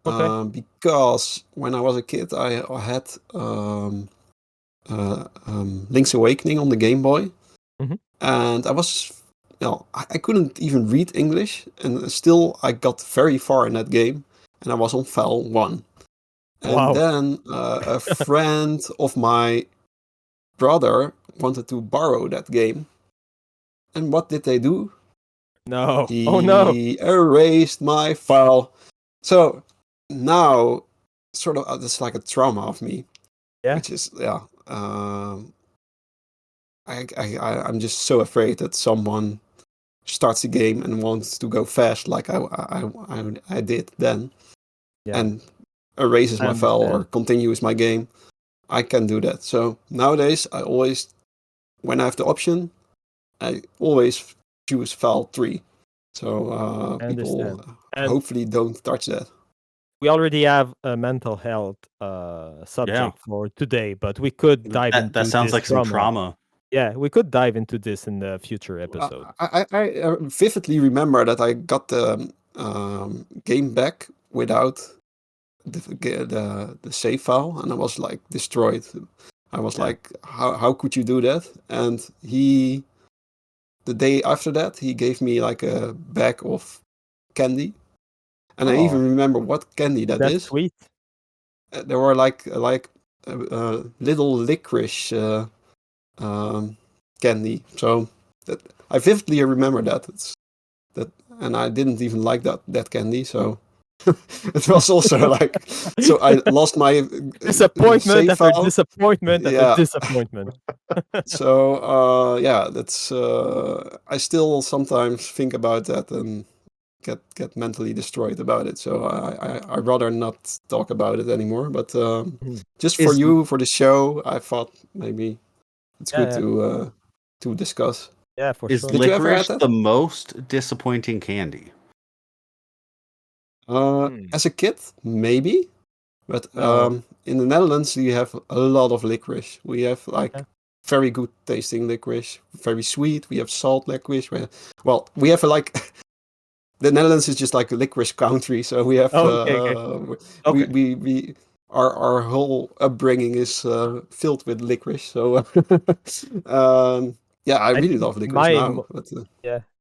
B: Because when I was a kid, I had Link's Awakening on the Game Boy, and I couldn't even read English, and still I got very far in that game. And I was on file 1. And then a friend of my brother wanted to borrow that game. And what did they do?
A: No.
B: He erased my file. So now, sort of, it's like a trauma of me.
A: Yeah.
B: Which is, I'm just so afraid that someone starts the game and wants to go fast like I did then.
A: Yeah.
B: And erases my file or continues my game. I can do that. So nowadays, I always, when I have the option, I always choose file 3. So people hopefully don't touch that.
A: We already have a mental health subject for today, but we could dive into
C: that sounds like some trauma.
A: Yeah, we could dive into this in the future episode.
B: I vividly remember that I got the game back without the save file, and I was like destroyed. I was like, how could you do that? And the day after that, he gave me like a bag of candy, and I even remember what candy that is.
A: That's sweet.
B: There were like little licorice candy. So I vividly remember that. And I didn't even like that candy. So it was also like, so I lost my
A: disappointment after disappointment after disappointment.
B: So that's I still sometimes think about that and get mentally destroyed about it. So I rather not talk about it anymore. But just for you, for the show, I thought maybe it's good to discuss.
A: Yeah, for
C: sure. Is licorice the most disappointing candy?
B: As a kid, maybe. But in the Netherlands, you have a lot of licorice. We have like very good tasting licorice, very sweet. We have salt licorice. We have like the Netherlands is just like a licorice country. So we have we our whole upbringing is filled with licorice. So I really love licorice now. But,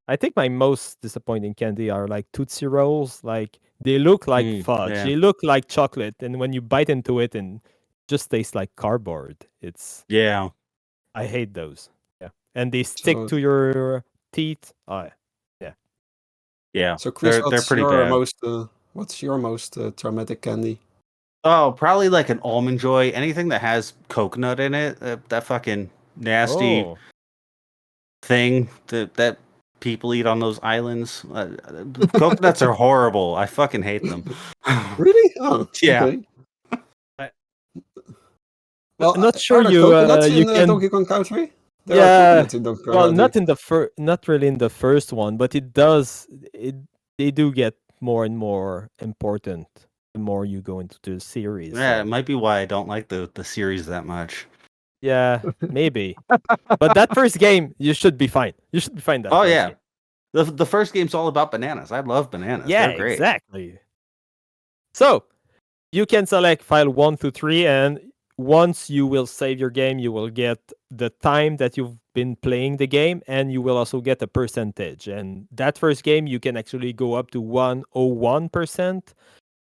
A: I think my most disappointing candy are like Tootsie Rolls. Like they look like fudge. They look like chocolate, and when you bite into it, and just tastes like cardboard. It's I hate those. Yeah, and they stick to your teeth.
C: Yeah.
B: So Chris,
C: they're pretty bad.
B: What's your most traumatic candy?
C: Oh, probably like an Almond Joy. Anything that has coconut in it. That fucking nasty thing that people eat on those islands. Coconuts are horrible. I fucking hate them.
B: Really? Oh,
C: yeah.
B: Okay. Well,
A: I'm not sure
B: you can Donkey Kong Country. There are coconuts in Donkey Kong Country.
A: Not really in the first one, but they do get more and more important the more you go into the series.
C: Yeah,
A: so-
C: it might be why I don't like the series that much.
A: Yeah, maybe. But that first game, you should be fine. You should be fine that
C: Oh
A: first
C: yeah,
A: game.
C: the first game's all about bananas. I love bananas.
A: Yeah,
C: They're great.
A: exactly. So you can select file 1 through 3, and once you will save your game, you will get the time that you've been playing the game, and you will also get a percentage. And that first game, you can actually go up to 101%.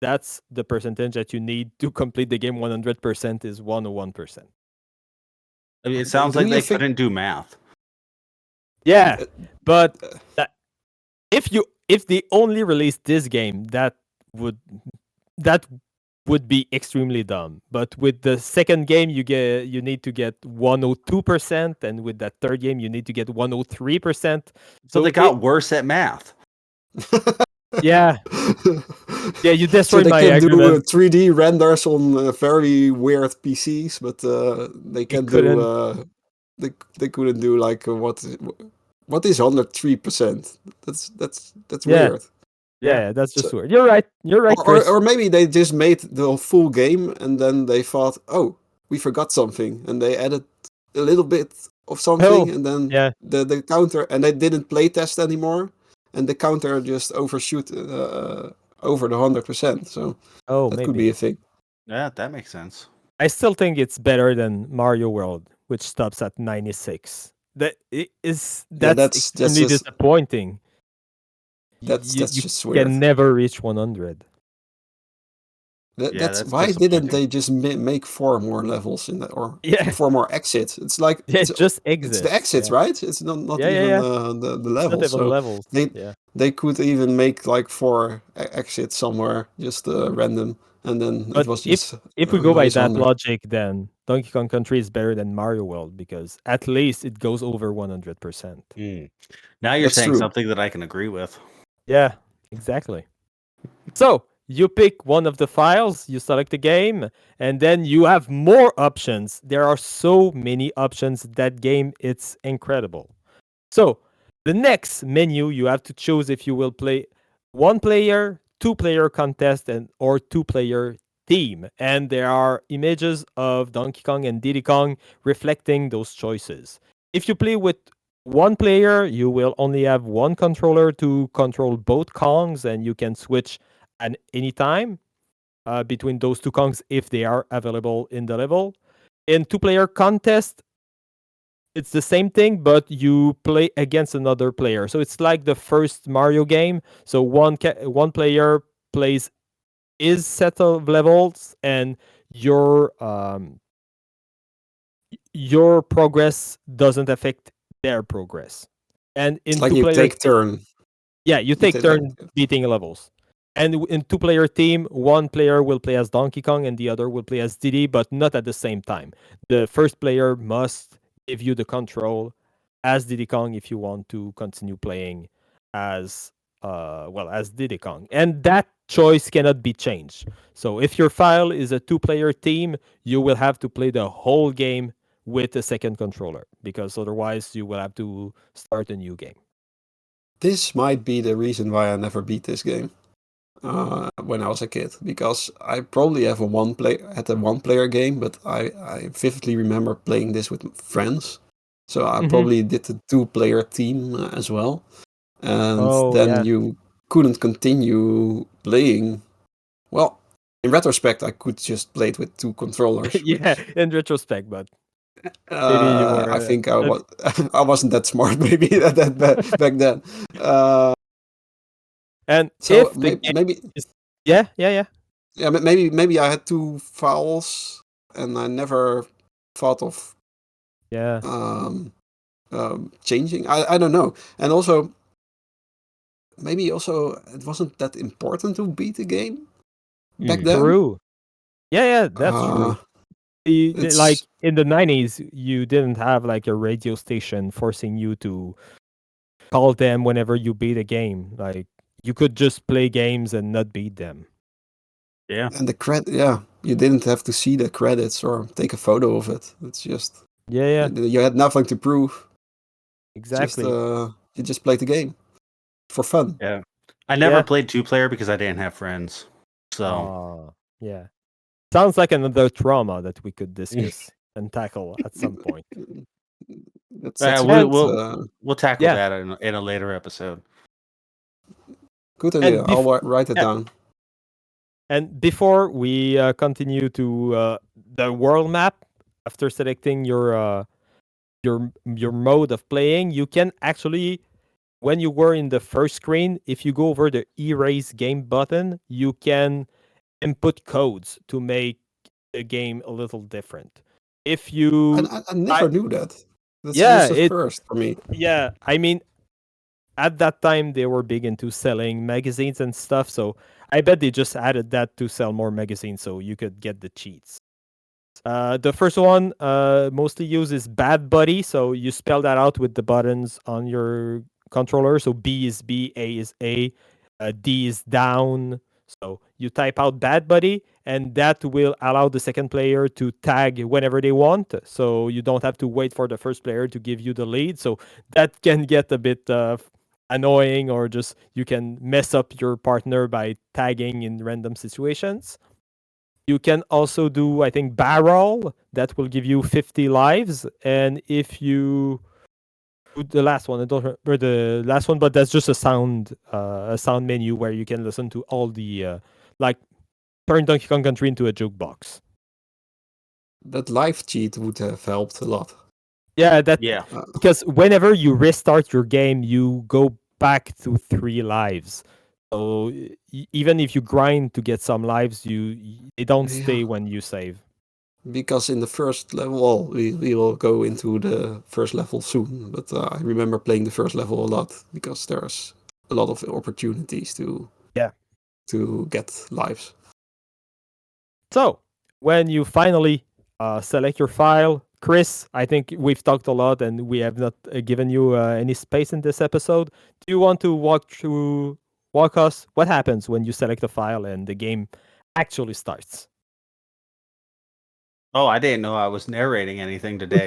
A: That's the percentage that you need to complete the game. 100% is 101%.
C: I mean, it
B: Do
C: sounds like
B: you
C: they
B: think-
C: couldn't do math.
A: Yeah, but
B: Uh,
A: that, if they only released this game, that would be extremely dumb. But with the second game, you need to get 102%, and with that third game, you need to get 103%.
C: So they got worse at math.
A: Yeah, you
B: So
A: destroyed
B: they
A: my
B: can do
A: argument.
B: 3D renders on very weird PCs, but they can
A: couldn't.
B: do. They couldn't do like what is 103%? That's
A: Yeah.
B: weird.
A: Yeah, that's just
B: So-
A: weird. You're right, Chris.
B: Or maybe they just made the full game and then they thought, oh, we forgot something, and they added a little bit of something, and then
A: yeah.
B: the counter, and they didn't play test anymore, and the counter just overshoot over the 100%. So
A: Oh,
B: that
A: maybe.
B: could be a thing.
C: Yeah, that makes sense.
A: I still think it's better than Mario World, which stops at 96. That's
B: that's
A: extremely
B: just-
A: disappointing.
B: That's
A: you
B: just weird.
A: can never reach 100.
C: Yeah,
B: That's
C: that's
B: why didn't
C: disappointing.
B: they just make 4 more levels in that, or
A: Yeah.
B: 4 more exits? It's like
A: Yeah,
B: it's,
A: just
B: it's
A: exits.
B: the exits,
A: yeah.
B: right? It's not
A: Yeah,
B: even
A: yeah.
B: the
A: It's
B: levels.
A: not even
B: So
A: levels.
B: they-
A: yeah.
B: they could even make like 4 exits somewhere, just random, and then
A: But
B: it was just.
A: If we
B: a
A: go by
B: nice
A: that
B: 100.
A: logic, then Donkey Kong Country is better than Mario World because at least it goes over 100%.
C: Now you're
B: That's
C: saying
B: true.
C: something that I can agree with.
A: Yeah, exactly. So you pick one of the files, you select the game, and then you have more options. There are so many options. That game, it's incredible. So the next menu, you have to choose if you will play 1-player, 2-player contest, or 2-player team. And there are images of Donkey Kong and Diddy Kong reflecting those choices. If you play with 1-player, you will only have one controller to control both Kongs, and you can switch at any time between those two Kongs if they are available in the level. In 2-player contest, it's the same thing, but you play against another player. So it's like the first Mario game. So one player plays his set of levels, and your progress doesn't affect their progress. And in
B: It's like you
A: 2-player,
B: take turn.
A: yeah, you take
B: take,
A: turn
B: like-
A: beating levels. And in 2-player team, one player will play as Donkey Kong and the other will play as Diddy, but not at the same time. The first player must give you the control as Diddy Kong if you want to continue playing as as Diddy Kong. And that choice cannot be changed. So if your file is a 2-player team, you will have to play the whole game with a second controller, because otherwise you will have to start a new game.
B: This might be the reason why I never beat this game when I was a kid, because I probably have a 1-player game, but I vividly remember playing this with friends. So I
A: Mhm.
B: probably did the 2-player team as well, and
A: Oh,
B: then
A: yeah.
B: you couldn't continue playing. Well, in retrospect, I could just play it with 2 controllers.
A: Yeah, in retrospect, but maybe you were,
B: I think I was I wasn't that smart maybe back then.
A: and
B: So
A: if the game,
B: maybe
A: yeah,
B: maybe I had 2 files and I never thought of
A: yeah,
B: changing. I don't know. And also maybe also it wasn't that important to beat the game back then.
A: true. Yeah, that's true.
B: Uh, it's-
A: Like in the 90s, you didn't have like a radio station forcing you to call them whenever you beat a game. Like you could just play games and not beat them.
C: Yeah.
B: And the credit, yeah, you didn't have to see the credits or take a photo of it. It's just
A: Yeah,
B: you had nothing to prove.
A: exactly.
B: Just, you just played the game for fun.
C: Yeah. I never
A: Yeah.
C: played 2-player because I didn't have friends. So
A: Yeah. Sounds like another trauma that we could discuss and tackle at some point.
B: That's
C: we'll,
B: good.
C: we'll tackle
A: Yeah.
C: that in a later episode.
B: Good
A: And
B: idea. I'll write it
A: yeah.
B: down.
A: And before we continue to the world map, after selecting your mode of playing, you can actually, when you were in the first screen, if you go over the erase game button, you can input codes to make the game a little different. If you
B: I never knew that. That's
A: Yeah,
B: just a first for me.
A: yeah, I mean, at that time they were big into selling magazines and stuff, so I bet they just added that to sell more magazines so you could get the cheats. The first one mostly uses Bad Buddy, so you spell that out with the buttons on your controller. So B is B, A is A, D is down. So you type out Bad Buddy, and that will allow the second player to tag whenever they want. So you don't have to wait for the first player to give you the lead. So that can get a bit annoying, or just you can mess up your partner by tagging in random situations. You can also do, I think, barrel. That will give you 50 lives. And if you the last one, I don't remember the last one, but that's just a sound menu where you can listen to all the like turn Donkey Kong Country into a jukebox.
B: That live cheat would have helped a lot.
A: Yeah,
C: Yeah.
A: because whenever you restart your game, you go back to 3 lives. So even if you grind to get some lives, they don't stay when you save.
B: Because in the first level, well, we will go into the first level soon, but I remember playing the first level a lot because there's a lot of opportunities to get lives.
A: So when you finally select your file, Chris, I think we've talked a lot and we have not given you any space in this episode. Do you want to walk us what happens when you select a file and the game actually starts?
C: Oh, I didn't know I was narrating anything today.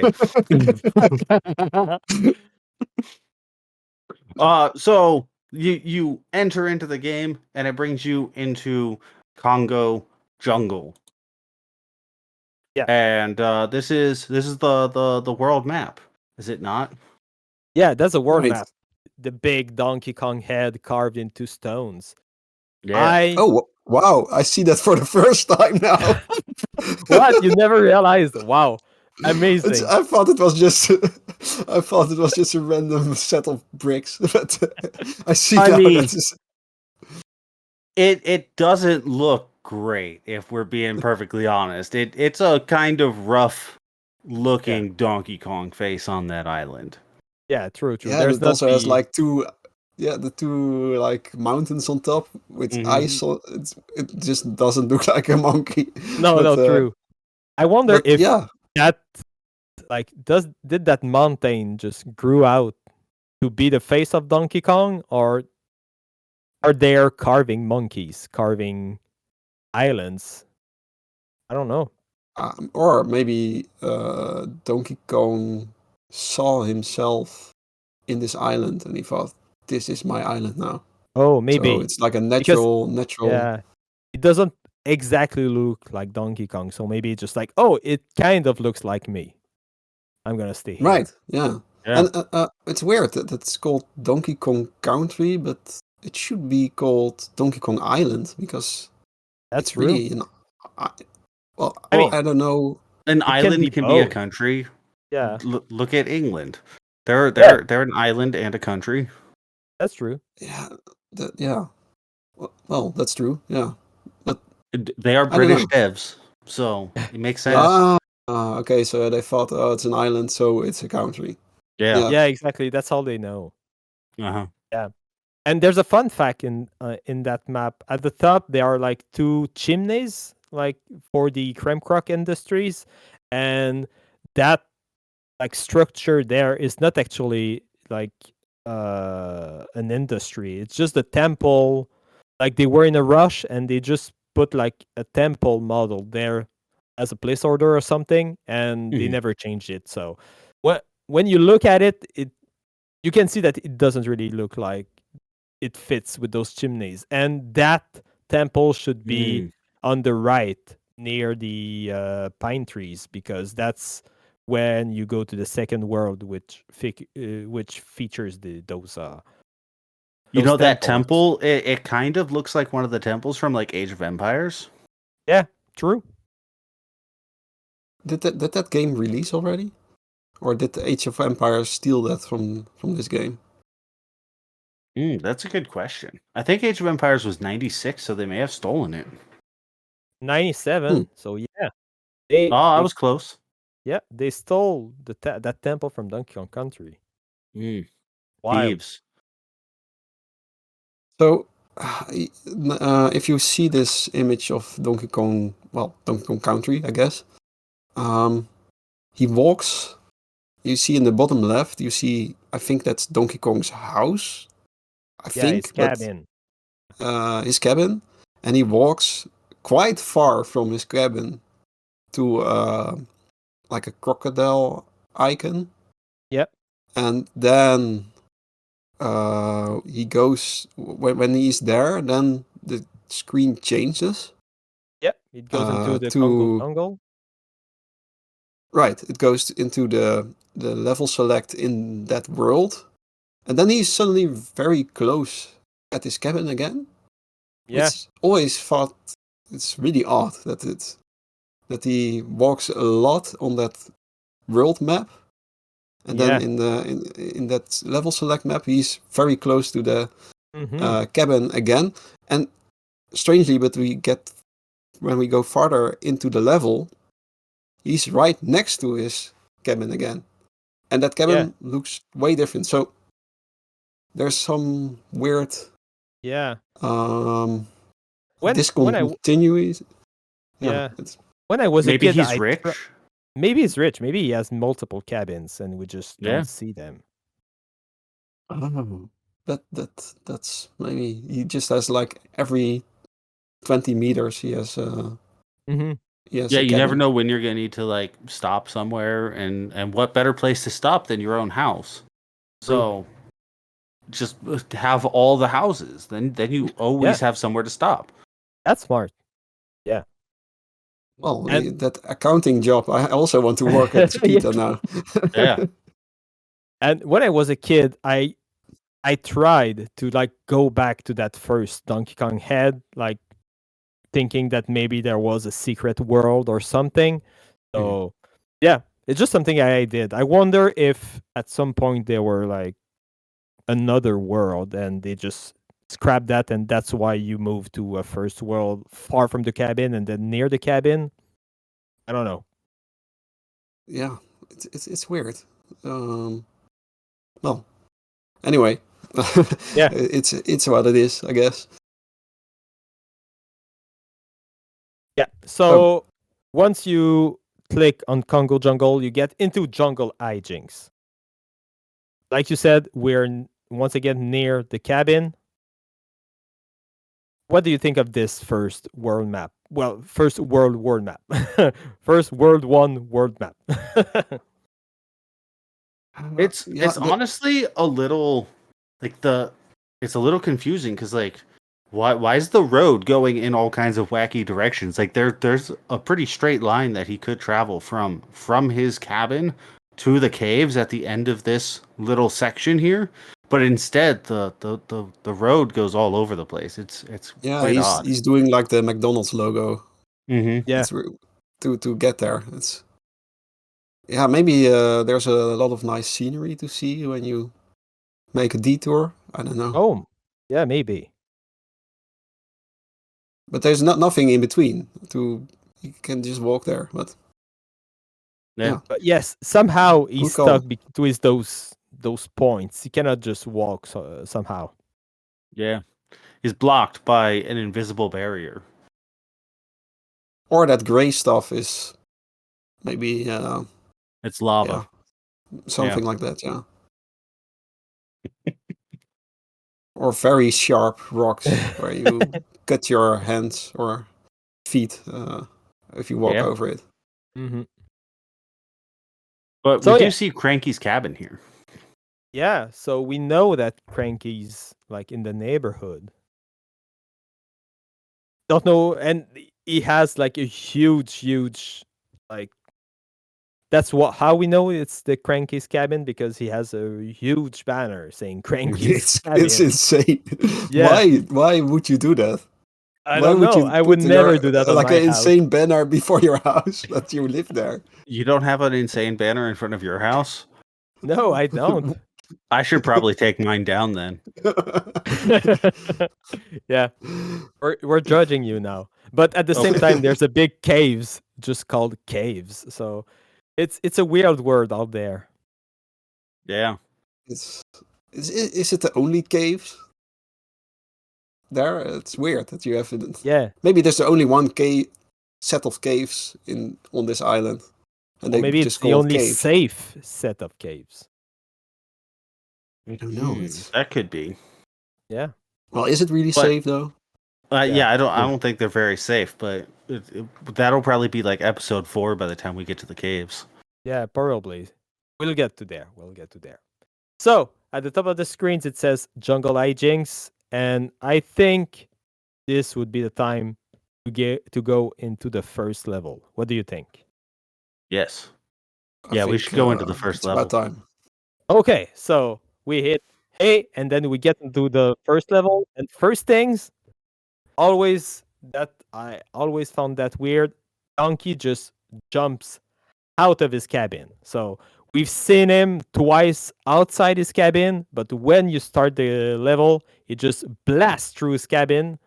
C: So you enter into the game and it brings you into Congo jungle.
A: Yeah.
C: And this is the world map, is it not?
A: Yeah, that's a world
B: Right.
A: map. The big Donkey Kong head carved into stones.
C: Yeah.
B: Oh wow! I see that for the first time now.
A: What? You never realized? Wow. Amazing.
B: I thought it was just a random set of bricks, but I see
C: I
B: now
C: mean-
B: that is.
C: It doesn't look great, if we're being perfectly honest. It's a kind of rough looking Donkey Kong face on that island.
A: Yeah, true.
B: Yeah,
A: There's
B: it also has
A: the
B: like the two like mountains on top with
C: Mhm.
B: ice. It just doesn't look like a monkey.
A: no,
B: but,
A: true. I wonder
B: But
A: if
B: yeah,
A: that did that mountain just grew out to be the face of Donkey Kong, or are there carving monkeys carving islands? I don't know.
B: or maybe Donkey Kong saw himself in this island and he thought, "This is my island now."
A: Oh, maybe.
B: So it's like a natural.
A: Yeah, it doesn't exactly look like Donkey Kong, so maybe it's just like, oh, it kind of looks like me. I'm gonna stay here.
B: Right? Yeah.
C: Yeah.
B: And it's weird that it's called Donkey Kong Country, but it should be called Donkey Kong Island because
A: That's
B: it's really
A: real.
B: I
A: mean-
B: I don't know.
C: An island
A: be
C: can be a
A: both.
C: country.
A: Yeah,
C: Look at England. They're an island and a country.
A: that's true.
B: Yeah, yeah. Well, that's true. Yeah.
C: They are
B: don't
C: British
B: know.
C: devs, so it makes sense.
B: Okay. So they thought, oh, it's an island, so it's a country.
C: Yeah.
A: Yeah, exactly. That's all they know.
C: Uh-huh.
A: And there's a fun fact in that map. At the top, there are like 2 chimneys, like for the Creme Croc Industries, and that like structure there is not actually like an industry. It's just a temple. Like they were in a rush and they just put like a temple model there as a place order or something, and they
C: Mhm.
A: never changed it. So when you look at it, you can see that it doesn't really look like it fits with those chimneys. And that temple should be on the right near the pine trees, because that's when you go to the second world, which features those
C: You know that
A: temples.
C: temple? It kind of looks like one of the temples from like Age of Empires.
A: Yeah, true.
B: Did that game release already, or did the Age of Empires steal that from this game?
C: That's a good question. I think Age of Empires was 96, so they may have stolen it.
A: 97. So yeah,
C: I was close.
A: Yeah, they stole that temple from Donkey Kong Country. Wild.
C: Thieves.
B: So, if you see this image of Donkey Kong Country, I guess, he walks. You see in the bottom left, you see, I think that's Donkey Kong's house.
A: His cabin.
B: His cabin, and he walks quite far from his cabin to like a crocodile icon.
A: Yep.
B: And then he goes when he's there. Then the screen changes.
A: Yep, it goes into the Congo jungle.
B: Right, it goes into the level select in that world, and then he's suddenly very close at his cabin again.
A: Yeah,
B: Which always thought it's really odd that he walks a lot on that world map, and then in that level select map he's very close to the cabin again. And strangely, but when we go farther into the level, he's right next to his cabin again, and that cabin looks way different. So there's some weird discontinuity.
A: When I was
C: maybe
A: a kid,
C: he's rich.
A: Maybe he's rich. Maybe he has multiple cabins and we just don't see them.
B: Oh, that's maybe he just has like every 20 meters he has.
C: You never know when you're gonna need to like stop somewhere, and what better place to stop than your own house? So just have all the houses. Then you always have somewhere to stop.
A: That's smart. Yeah.
B: Well, that accounting job, I also want to work at Chiquita now.
C: Yeah.
A: And when I was a kid, I tried to like go back to that first Donkey Kong head, like thinking that maybe there was a secret world or something. So yeah, it's just something I did. I wonder if at some point there were like another world and they just scrapped that, and that's why you move to a first world far from the cabin and then near the cabin. I don't know.
B: Yeah, it's weird. Well, anyway, it's what it is, I guess.
A: Yeah. So once you click on Congo Jungle, you get into Jungle Hijinks. Like you said, we're once again near the cabin. What do you think of this first world map? Well, first world map. First World 1 world map.
C: It's honestly a little it's a little confusing because like why is the road going in all kinds of wacky directions? Like there's a pretty straight line that he could travel from his cabin to the caves at the end of this little section here, but instead the road goes all over the place. It's quite odd.
B: He's doing like the McDonald's logo.
A: Yeah,
B: to get there. It's maybe there's a lot of nice scenery to see when you make a detour. I don't know.
A: Oh, yeah, maybe.
B: But there's nothing in between. You can just walk there. But
A: But yes, somehow he's stuck between those points. He cannot just walk somehow.
C: Yeah, he's blocked by an invisible barrier.
B: Or that gray stuff is maybe
C: it's lava.
B: Something like that, Or very sharp rocks where you cut your hands or feet if you walk over it.
A: Mm-hmm.
C: But we do see Cranky's cabin here.
A: Yeah, so we know that Cranky's like in the neighborhood. Don't know, and he has like a huge like. That's how we know it's the Cranky's cabin, because he has a huge banner saying Cranky's
B: It's
A: cabin.
B: insane.
A: Yeah.
B: Why would you do that?
A: I
B: Why
A: don't
B: would
A: know.
B: you
A: I would
B: put your
A: never do that on
B: like
A: my
B: an
A: house.
B: insane banner before your house that you live there?
C: You don't have an insane banner in front of your house?
A: No, I don't.
C: I should probably take mine down then.
A: Yeah, we're judging you now. But at the same
C: Okay.
A: time, there's a big caves just called caves. So it's a weird word out there.
C: Yeah.
B: Is it the only caves there? It's weird that you have it.
A: Yeah.
B: Maybe there's only one set of caves on this island, and
A: Or
B: they
A: maybe
B: just
A: it's the
B: call it
A: only
B: caves.
A: safe set of caves.
B: I don't know.
C: That could be.
A: Yeah.
B: Well, is it really
C: But-
B: safe though?
C: Yeah, I
A: true.
C: don't think they're very safe, but that'll probably be like episode 4 by the time we get to the caves.
A: Yeah, probably. We'll get to there. So at the top of the screens it says Jungle Hijinks, and I think this would be the time to go into the first level. What do you think?
C: Yes.
B: I
C: Yeah, we
B: think,
C: should go into the first
B: it's about
C: level.
B: time.
A: Okay, so we hit A, and then we get into the first level. And first things, I always found that weird. Donkey just jumps out of his cabin. So we've seen him twice outside his cabin, but when you start the level, he just blasts through his cabin.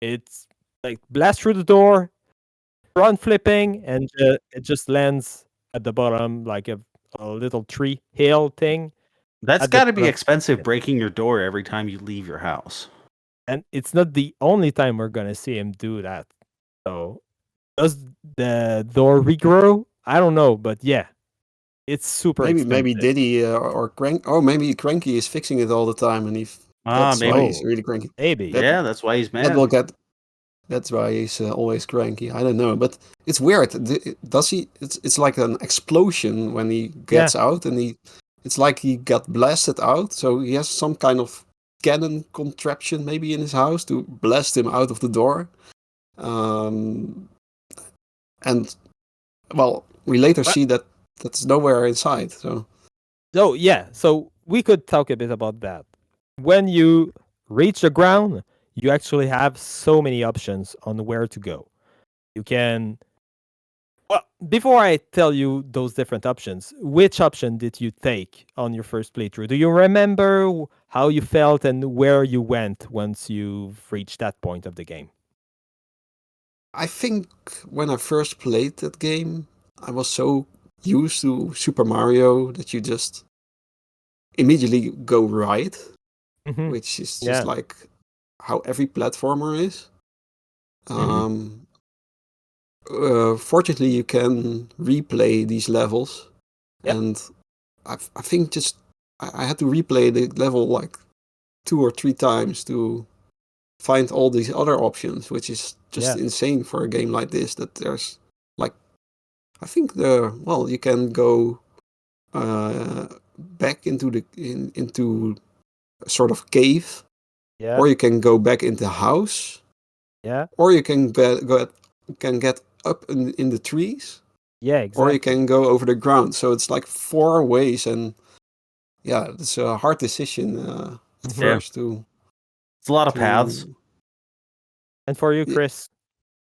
A: It's like blast through the door, front flipping, and it just lands at the bottom like a little tree hill thing.
C: That's
A: At the
C: got to be
A: front.
C: expensive breaking your door every time you leave your house.
A: And it's not the only time we're gonna see him do that. So does the door regrow? I don't know, but yeah, it's super
B: Maybe
A: expensive.
B: Diddy or Crank. Oh, maybe Cranky is fixing it all the time, and that's why
C: Maybe.
B: he's really cranky.
A: Maybe.
B: That-
C: Yeah, that's why he's mad.
B: That will get. That's why he's always cranky. I don't know, but it's weird. Does he? It's like an explosion when he gets out, and it's like he got blasted out. So he has some kind of cannon contraption maybe in his house to blast him out of the door. And well, we later see that that's nowhere inside. So
A: So yeah, so we could talk a bit about that. When you reach the ground, you actually have so many options on where to go. You can. Well, before I tell you those different options, which option did you take on your first playthrough? Do you remember how you felt and where you went once you've reached that point of the game?
B: I think when I first played that game, I was so used to Super Mario that you just immediately go right,
A: Mhm.
B: which is
A: Yeah.
B: just like how every platformer is. Fortunately, you can replay these levels,
A: Yep.
B: and I think just I had to replay the level like 2 or 3 times to find all these other options, which is just
A: Yeah.
B: insane for a game like this. That there's like, I think you can go back into a sort of cave,
A: Yeah.
B: or you can go back into the house,
A: Yeah.
B: or you can get up in the trees,
A: Yeah.
B: or you
A: Exactly.
B: can go over the ground. So it's like 4 ways, and yeah, it's a hard decision at
A: Mhm.
B: first to.
C: It's a lot of paths.
A: And for you,
B: Yeah.
A: Chris,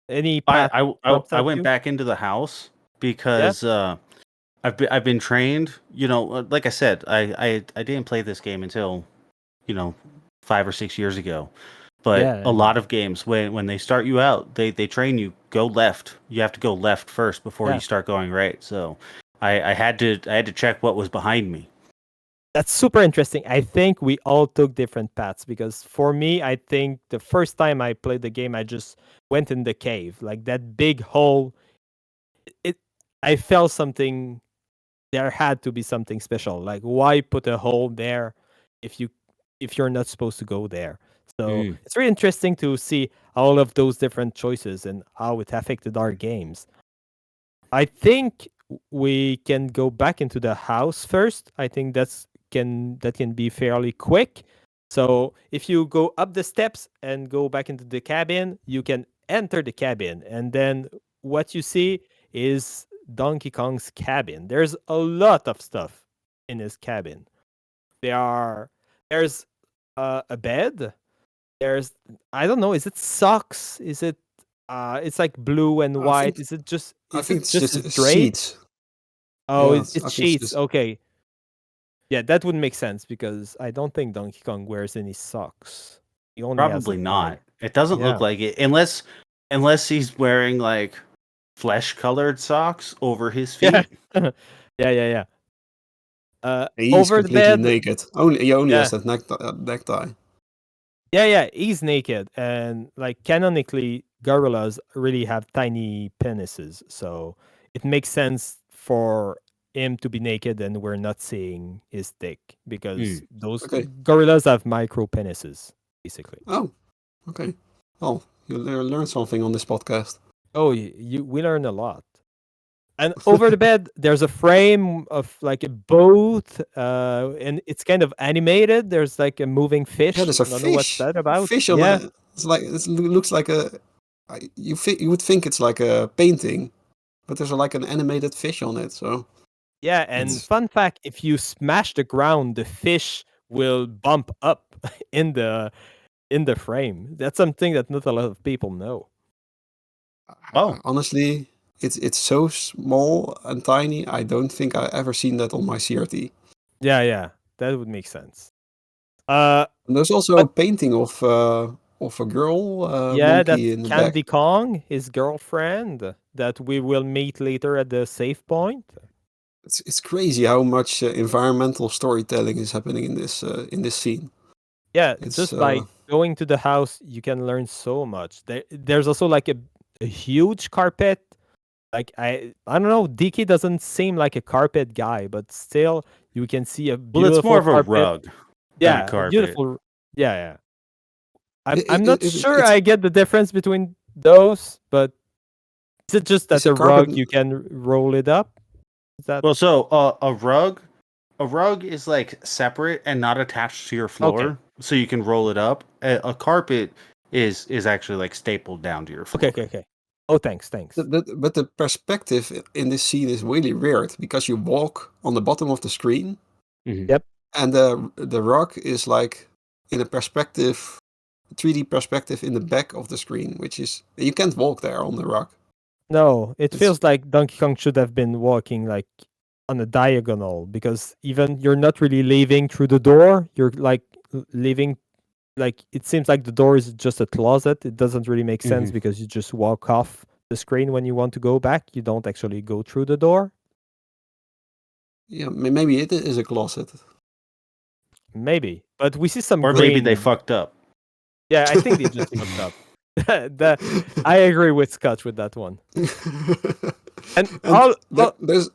A: any path?
C: I went back into the house because I've been trained. You know, like I said, I didn't play this game until 5 or 6 years ago. But
A: Yeah,
C: a lot of games when they start you out, they train you go left. You have to go left first before
A: Yeah.
C: you start going right. So I had to check what was behind me.
A: That's super interesting. I think we all took different paths, because for me, I think the first time I played the game, I just went in the cave, like that big hole. I felt something. There had to be something special. Like, why put a hole there if you're not supposed to go there? So it's really interesting to see all of those different choices and how it affected our games. I think we can go back into the house first. I think that's can be fairly quick. So if you go up the steps and go back into the cabin, you can enter the cabin, and then what you see is Donkey Kong's cabin. There's a lot of stuff in his cabin. There's a bed. There's, I don't know, is it socks? Is it it's like blue and
B: I
A: white.
B: think
A: Is it just
B: I
A: is
B: think
A: it
B: it's
A: just
B: just
A: a drape?
B: sheets.
A: Oh,
B: Yeah,
A: it's
B: I think it's
A: sheets.
B: just
A: Okay. Yeah, that would make sense because I don't think Donkey Kong wears any socks. He only has a
C: Probably
A: bag.
C: not. It doesn't
A: Yeah.
C: look like it unless he's wearing like flesh colored socks over his feet.
A: Yeah. Yeah.
B: he's
A: Over the
B: completely
A: bed.
B: naked. He only
A: Yeah.
B: has that necktie.
A: Yeah, he's naked, and like canonically, gorillas really have tiny penises, so it makes sense for him to be naked, and we're not seeing his dick because those
B: Okay.
A: gorillas have micro penises, basically.
B: Oh, okay. Well, you learn something on this podcast.
A: Oh, we learn a lot. And over the bed, there's a frame of like a boat, and it's kind of animated. There's like a moving fish.
B: Yeah, there's a
A: I don't know what's
B: fish.
A: that about.
B: Fish on
A: Yeah.
B: it's like it looks like you would think it's like a painting, but there's like an animated fish on it. So
A: Yeah, and
B: It's-
A: fun fact, if you smash the ground, the fish will bump up in the frame. That's something that not a lot of people know.
C: Oh.
B: honestly, it's so small and tiny. I don't think I ever seen that on my CRT.
A: Yeah, that would make sense. Uh,
B: And there's also a painting of a girl
A: yeah,
B: monkey
A: that's
B: in the
A: Candy
B: back.
A: Kong, his girlfriend, that we will meet later at the save point.
B: It's crazy how much environmental storytelling is happening in this scene.
A: Yeah,
B: It's,
A: just by going to the house, you can learn so much. There's also like a huge carpet. Like I don't know, Diki doesn't seem like a carpet guy, but still, you can see a beautiful.
C: Well, it's more of a
A: carpet.
C: rug.
A: Yeah,
C: carpet.
A: beautiful. Yeah.
B: It-
A: I'm
B: it-
A: not
B: it-
A: sure
B: it's-
A: I get the difference between those, but is it just that
B: It's a
A: the rug
B: carpet-
A: you can roll it up? Is that
C: Well, so a rug is like separate and not attached to your floor, so you can roll it up. A carpet is actually like stapled down to your floor.
A: okay? Oh, thanks.
B: But the perspective in this scene is really weird because you walk on the bottom of the screen,
C: Mhm.
A: Yep.
B: and the rug is like in a perspective, 3D perspective in the back of the screen, which is you can't walk there on the rug.
A: No, it
B: It's-
A: feels like Donkey Kong should have been walking like on a diagonal because even you're not really leaving through the door. You're like leaving, like it seems like the door is just a closet. It doesn't really make sense
C: Mhm.
A: because you just walk off the screen when you want to go back. You don't actually go through the door.
B: Yeah, maybe it is a closet.
A: Maybe, but we see some.
C: Or maybe
A: grain.
C: they fucked up.
A: Yeah, I think they just fucked up. I agree with Scott with that one. And
B: there's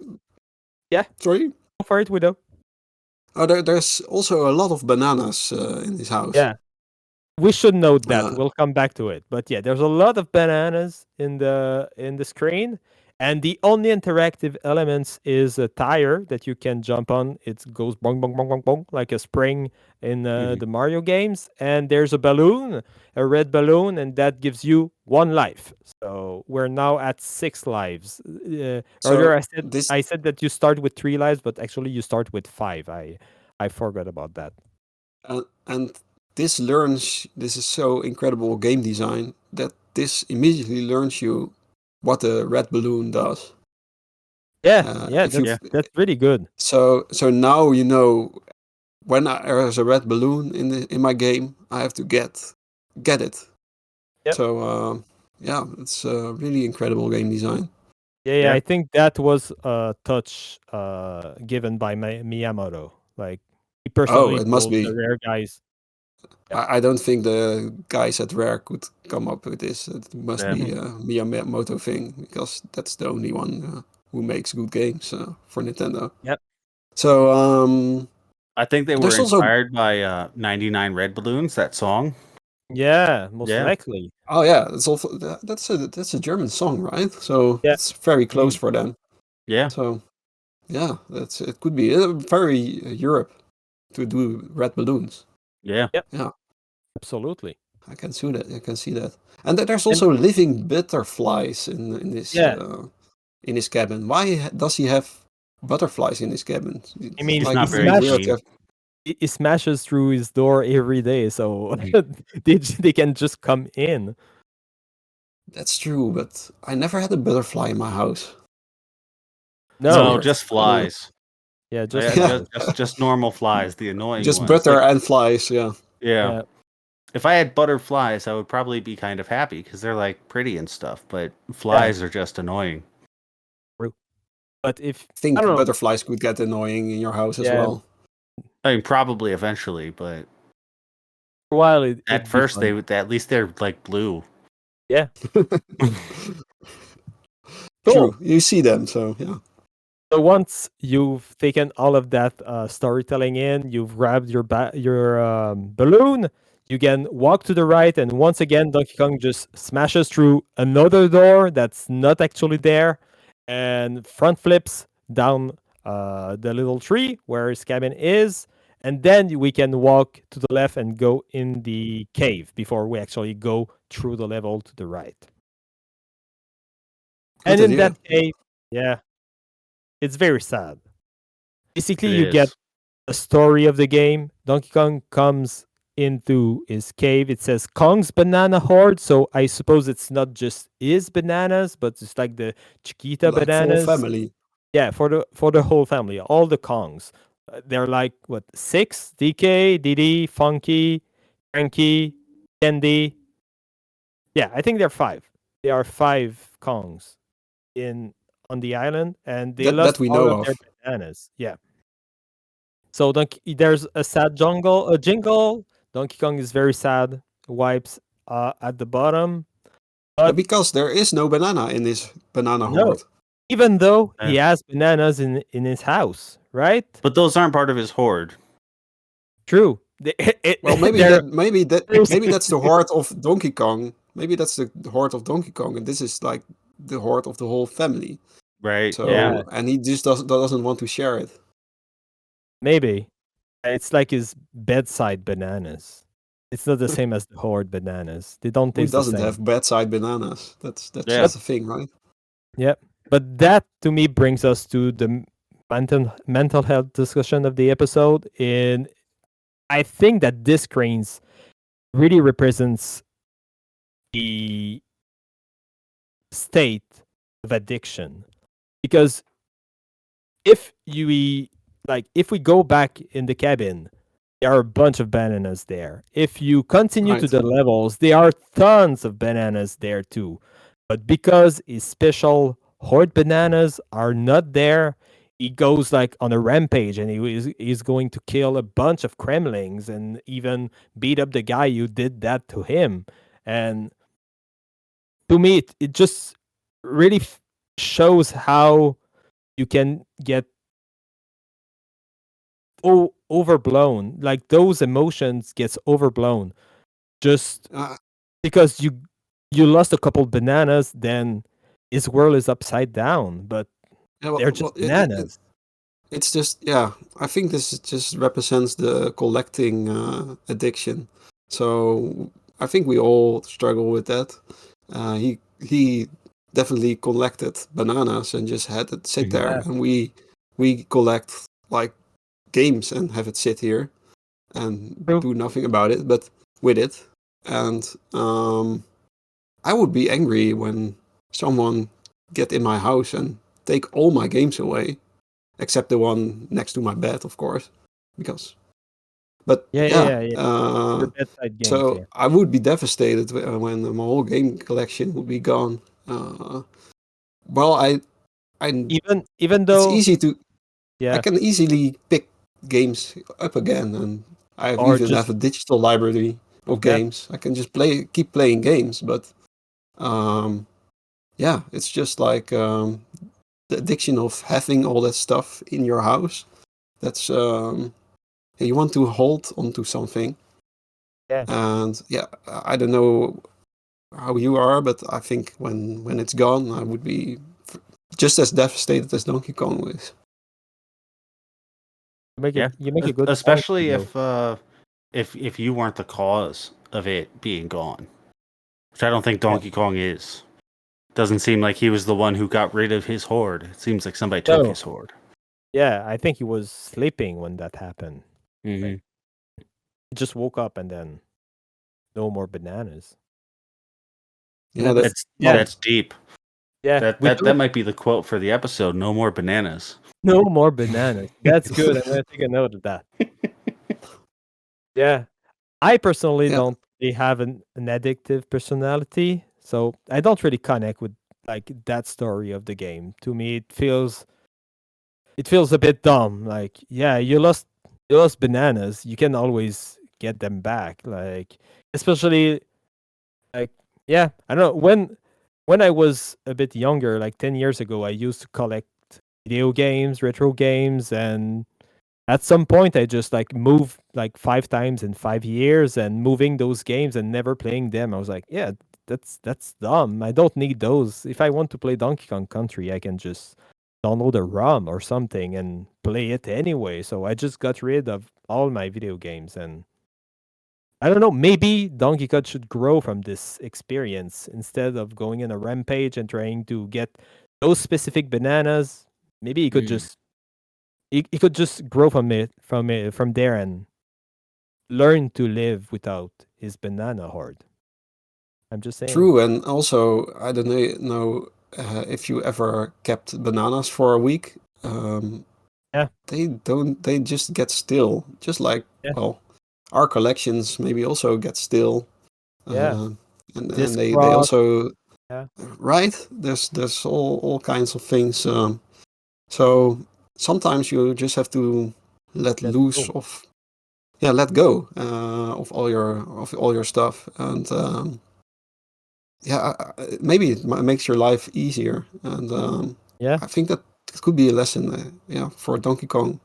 A: Yeah.
B: Sorry.
A: Go for it, Widow.
B: Oh, there's also a lot of bananas in this house.
A: Yeah. We should note that.
B: Uh,
A: We'll come back to it. But yeah, there's a lot of bananas in the screen, and the only interactive elements is a tire that you can jump on. It goes bong bong bong bong bong like a spring in the Mario games, and there's a balloon, a red balloon, and that gives you 1 life. So we're now at 6 lives.
B: So
A: Earlier I said that you start with 3 lives, but actually you start with 5. I forgot about that.
B: And this is so incredible game design that this immediately learns you what the red balloon does.
A: Yeah,
B: if you-
A: that's really good.
B: So now you know when there's a red balloon in my game, I have to get it.
A: Yep.
B: So yeah, it's a really incredible game design.
A: Yeah, I think that was a touch given by Miyamoto. Like he personally
B: it must
A: told
B: be.
A: the Rare guys.
B: I don't think the guys at Rare could come up with this. It must be a Miyamoto thing because that's the only one who makes good games for Nintendo.
A: Yep.
B: So
C: I think they were
B: There's also-
C: inspired by 99 Red Balloons, that song.
A: Yeah, most
C: Yeah.
A: likely.
B: oh yeah, it's also that's a German song, right? So
A: Yeah.
B: it's very close for them.
C: Yeah.
B: So yeah, it could be very Europe. to do red balloons.
C: Yeah.
A: Absolutely.
B: I can see that. I can see that. And there's
A: And-
B: also living butterflies in this
A: Yeah.
B: in his cabin. Why does he have butterflies in his cabin?
A: I mean,
C: He's not
A: it's
C: very
A: not-
B: weird to
C: clean.
B: have-
A: He smashes through his door every day, so they can just come in.
B: That's true, but I never had a butterfly in my house.
A: No,
B: weird.
C: just flies.
A: yeah, just
C: Yeah,
A: flies.
C: just normal flies, the annoying
B: Just
C: ones.
B: butter
C: Like,
B: and flies. Yeah.
C: yeah.
A: Yeah.
C: If I had butterflies, I would probably be kind of happy because they're like pretty and stuff. But flies are just annoying.
A: But if
B: I think
A: I don't know.
B: butterflies could get annoying in your house as
A: Yeah.
B: well.
C: I mean, probably eventually, but
A: for a while,
C: at first they would. At least they're like blue.
B: True. You see them, so yeah.
A: So once you've taken all of that storytelling in, you've grabbed your balloon. You can walk to the right, and once again, Donkey Kong just smashes through another door that's not actually there, and front flips down the little tree where his cabin is, and then we can walk to the left and go in the cave before we actually go through the level to the right. And in
B: idea.
A: that cave, yeah, it's very sad. Basically,
C: It
A: you get
C: is.
A: a story of the game. Donkey Kong comes into his cave. It says Kong's banana horde, so I suppose it's not just his bananas, but it's like the Chiquita
B: Like
A: bananas.
B: full family.
A: Yeah, for the whole family, all the Kongs. They're like what 6: DK, Diddy, Funky, Cranky, Candy. Yeah, I think they're 5. There are 5 Kongs on the island, and they
B: That
A: lost
B: we
A: all
B: know
A: of their
B: of.
A: bananas. Yeah. So there's a sad jingle. Donkey Kong is very sad. Wipes at the bottom. But
B: Because there is no banana in this banana
A: No.
B: horde.
A: even though he
C: Yeah.
A: has bananas in his house, right?
C: But those aren't part of his horde.
A: True.
B: Well, maybe
A: they're-
B: maybe that's the horde of Donkey Kong. Maybe that's the horde of Donkey Kong, and this is like the horde of the whole family.
C: Right.
B: So
A: Yeah.
B: and he just doesn't want to share it.
A: maybe it's like his bedside bananas. It's not the same as the horde bananas. They don't
B: Who
A: taste the
B: doesn't
A: same.
B: have bedside bananas? That's
C: Yeah.
B: just a thing, right?
A: But that to me brings us to the mental health discussion of the episode. And I think that this cranes really represents the state of addiction, because if we go back in the cabin, there are a bunch of bananas there. If you continue to
B: Right.
A: the levels, there are tons of bananas there too. But because his special horde bananas are not there, he goes like on a rampage, and he's going to kill a bunch of Kremlings and even beat up the guy who did that to him. And to me, it just really shows how you can get overblown. Like those emotions gets overblown just
B: Uh,
A: because you lost a couple bananas, then his world is upside down. But
B: yeah, well-
A: they're just
B: well,
A: bananas.
B: it's just I think this just represents the collecting addiction. So I think we all struggle with that. He definitely collected bananas and just had it sit there,
A: Yeah.
B: and we collect like games and have it sit here and
A: True.
B: do nothing about it, but with it. And I would be angry when someone get in my house and take all my games away, except the one next to my bed, of course, because. But
A: Yeah.
B: uh,
A: Your bedside games,
B: so
A: yeah.
B: I would be devastated when my whole game collection would be gone. Well, I
A: Even
B: it's
A: though
B: easy to
A: yeah,
B: I can easily pick games up again, and I
A: Or
B: even
A: just-
B: have a digital library of
A: Yeah.
B: games. I can just keep playing games, but yeah, it's just like the addiction of having all that stuff in your house. That's you want to hold onto something.
A: Yeah.
B: And yeah, I don't know how you are, but I think when it's gone, I would be just as devastated as Donkey Kong is.
A: You make a good point,
C: especially
A: though.
C: if you weren't the cause of it being gone, which I don't think Donkey Kong is. Doesn't seem like he was the one who got rid of his horde. It seems like somebody took
A: No.
C: his horde.
A: Yeah, I think he was sleeping when that happened.
C: Mm-hmm.
A: He just woke up and then no more bananas.
B: Yeah,
C: That's deep.
A: Yeah,
C: That might be the quote for the episode. No more bananas.
A: no more bananas. That's good. I'm gonna take a note of that. Yeah, I personally don't really have an addictive personality, so I don't really connect with like that story of the game. To me, it feels a bit dumb. Like, yeah, you lost bananas. You can always get them back. Like, especially like, yeah, I don't know when I was a bit younger, like 10 years ago, I used to collect video games, retro games, and at some point I just like moved like 5 times in 5 years and moving those games and never playing them. I was like, yeah, that's dumb. I don't need those. If I want to play Donkey Kong Country, I can just download a ROM or something and play it anyway. So I just got rid of all my video games, and I don't know, maybe Donkey Kong should grow from this experience instead of going in a rampage and trying to get those specific bananas. Maybe he could just he could just grow from from there and learn to live without his banana horde. I'm just saying.
B: True, and also I don't know if you ever kept bananas for a week.
A: Yeah.
B: They just get still, just like
A: Yeah.
B: well, our collections maybe also get still.
A: Yeah.
B: And
A: Disc
B: they
A: rod.
B: also
A: Yeah.
B: right. There's all kinds of things. So sometimes you just have to let loose of let go of all your stuff, and maybe it makes your life easier. And
A: Yeah.
B: I think that it could be a lesson for Donkey Kong,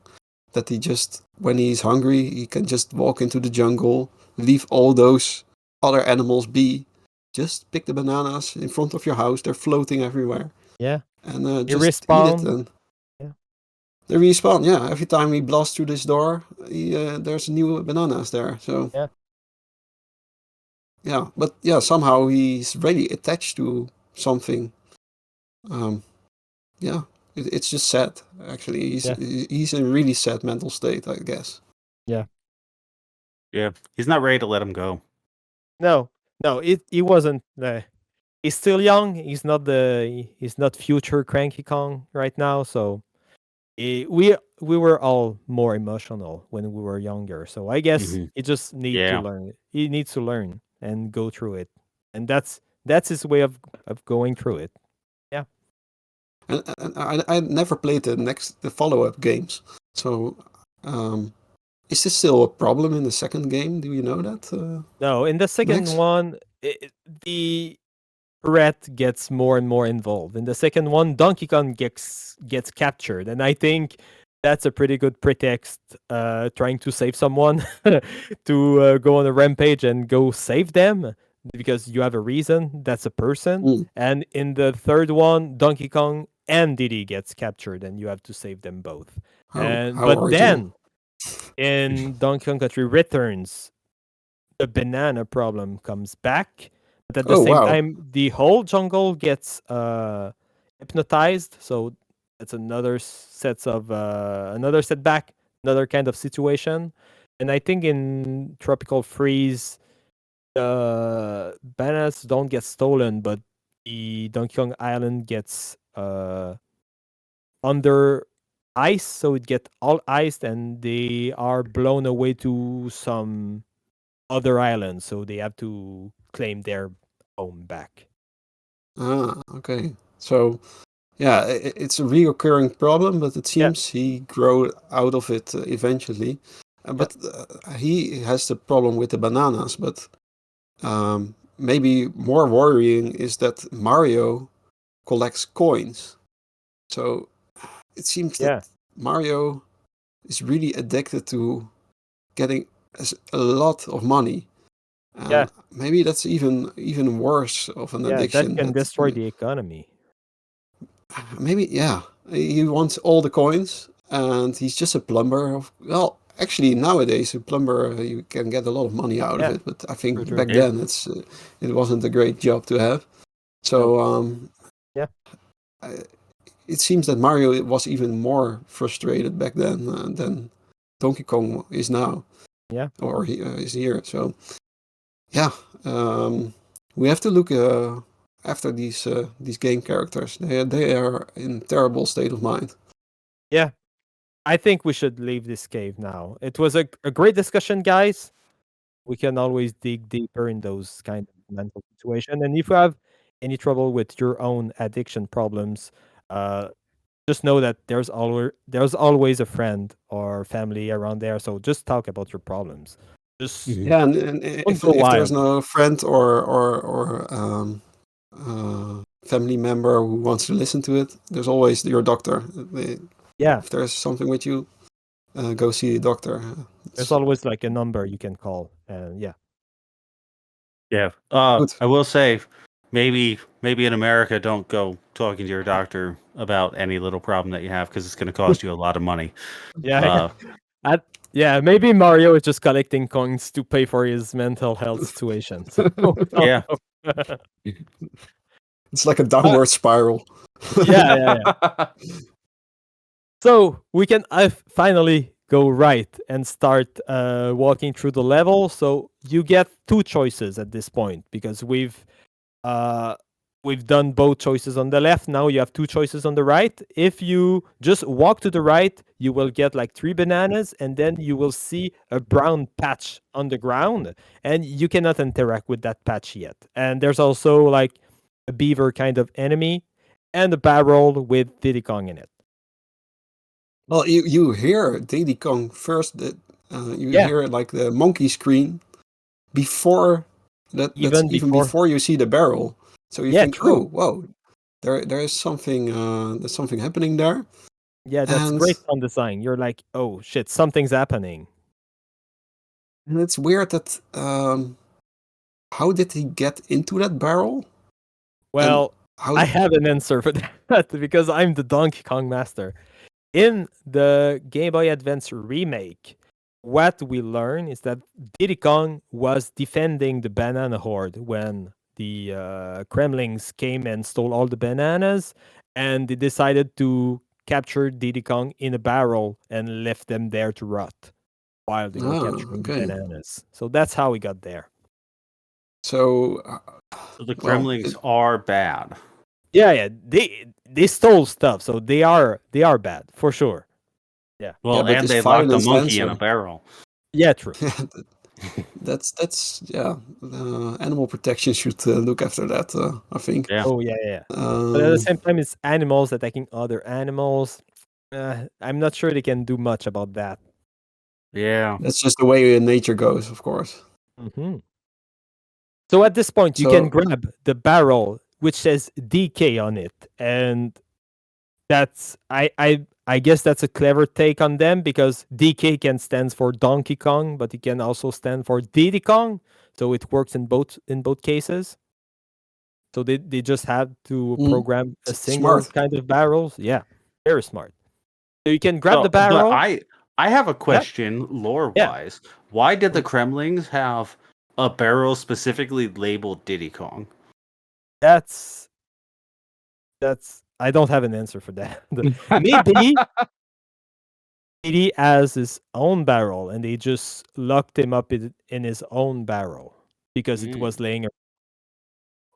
B: that he just, when he's hungry, he can just walk into the jungle, leave all those other animals be, just pick the bananas in front of your house. They're floating everywhere.
A: Yeah.
B: And
A: You
B: just
A: respawn.
B: eat it. And they respawn. Yeah, every time he blasts through this door, there's new bananas there. So but somehow he's really attached to something. It's just sad. Actually, he's in a really sad mental state, I guess.
A: Yeah.
C: Yeah, he's not ready to let him go.
A: No, he wasn't. He's still young. He's not future Cranky Kong right now. So we were all more emotional when we were younger. So I guess he just needs to learn. He needs to learn and go through it, and that's his way of going through it. Yeah.
B: And I never played the follow-up games. So is this still a problem in the second game? Do you know that?
A: No, in the second one, the threat gets more and more involved. In the second one, Donkey Kong gets captured, and I think that's a pretty good pretext, trying to save someone to go on a rampage and go save them, because you have a reason. That's a person. And in the third one, Donkey Kong and Diddy gets captured, and you have to save them both. But then in Donkey Kong Country Returns, the banana problem comes back. But at the same time, the whole jungle gets hypnotized. So that's another setback, another kind of situation. And I think in Tropical Freeze, bananas don't get stolen, but the Donkey Kong Island gets under ice, so it gets all iced, and they are blown away to some other island, so they have to claim their home back.
B: Okay. So it's a reoccurring problem, but it seems he grew out of it eventually. But he has the problem with the bananas. But maybe more worrying is that Mario collects coins. So it seems that Mario is really addicted to getting a lot of money. Maybe that's even worse of an addiction.
A: That can destroy the economy.
B: Maybe he wants all the coins, and he's just a plumber. Well, actually, nowadays a plumber you can get a lot of money out of
A: Yeah.
B: it, but I think
A: True.
B: back
C: Yeah.
B: then it wasn't a great job to have. So
A: Yeah.
B: it seems that Mario was even more frustrated back then than Donkey Kong is now.
A: Yeah.
B: Or he is here. So yeah, we have to look after these game characters. They are in terrible state of mind.
A: Yeah. I think we should leave this cave now. It was a great discussion, guys. We can always dig deeper in those kind of mental situation. And if you have any trouble with your own addiction problems, just know that there's always a friend or family around there. So just talk about your problems. Just
B: Yeah, and if
A: go
B: there's
A: wild.
B: no friend or family member who wants to listen to it, there's always your doctor.
A: Yeah,
B: If there's something with you, go see the doctor.
A: there's always like a number you can call. And yeah,
C: Yeah.
B: Good.
C: I will say, maybe in America, don't go talking to your doctor about any little problem that you have because it's going to cost you a lot of money.
A: yeah, yeah. Maybe Mario is just collecting coins to pay for his mental health situation. So,
C: Yeah.
B: It's like a downward spiral.
A: yeah. So we can finally go right and start walking through the level. So you get two choices at this point because we've done both choices on the left. Now you have two choices on the right. If you just walk to the right, you will get like 3 bananas, and then you will see a brown patch on the ground, and you cannot interact with that patch yet. And there's also like a beaver kind of enemy and a barrel with Diddy Kong in it.
B: Well, you hear Diddy Kong first. You
A: Yeah.
B: hear like the monkey scream before that. Even before you see the barrel. So you think,
A: true.
B: oh, whoa, there is something. There's something happening there.
A: Yeah, that's great sound design. You're like, oh shit, something's happening.
B: And it's weird that how did he get into that barrel?
A: Well, I have an answer for that because I'm the Donkey Kong master. In the Game Boy Advance remake, what we learn is that Diddy Kong was defending the banana horde when the Kremlings came and stole all the bananas, and they decided to capture Diddy Kong in a barrel and left them there to rot while they were capturing the bananas. So that's how we got there.
B: So
C: the Kremlings are bad.
A: Yeah, they stole stuff, so they are bad for sure. Yeah.
C: Well, and they locked a monkey in a barrel.
A: Yeah, true.
B: That's animal protection should look after that. I think.
C: Yeah.
A: Oh yeah. But at the same time, it's animals attacking other animals. I'm not sure they can do much about that.
C: Yeah,
B: that's just the way nature goes, of course.
A: Mm-hmm. So at this point, you can grab the barrel which says DK on it, and that's I guess that's a clever take on them because DK can stand for Donkey Kong, but it can also stand for Diddy Kong, so it works in both cases. So they just had to program a single kind of barrels. Yeah, very smart. So you can grab the barrel.
C: But I have a question, lore-wise. Yeah. Why did the Kremlings have a barrel specifically labeled Diddy Kong?
A: That's I don't have an answer for that. Maybe he has his own barrel and they just locked him up in his own barrel because it was laying around.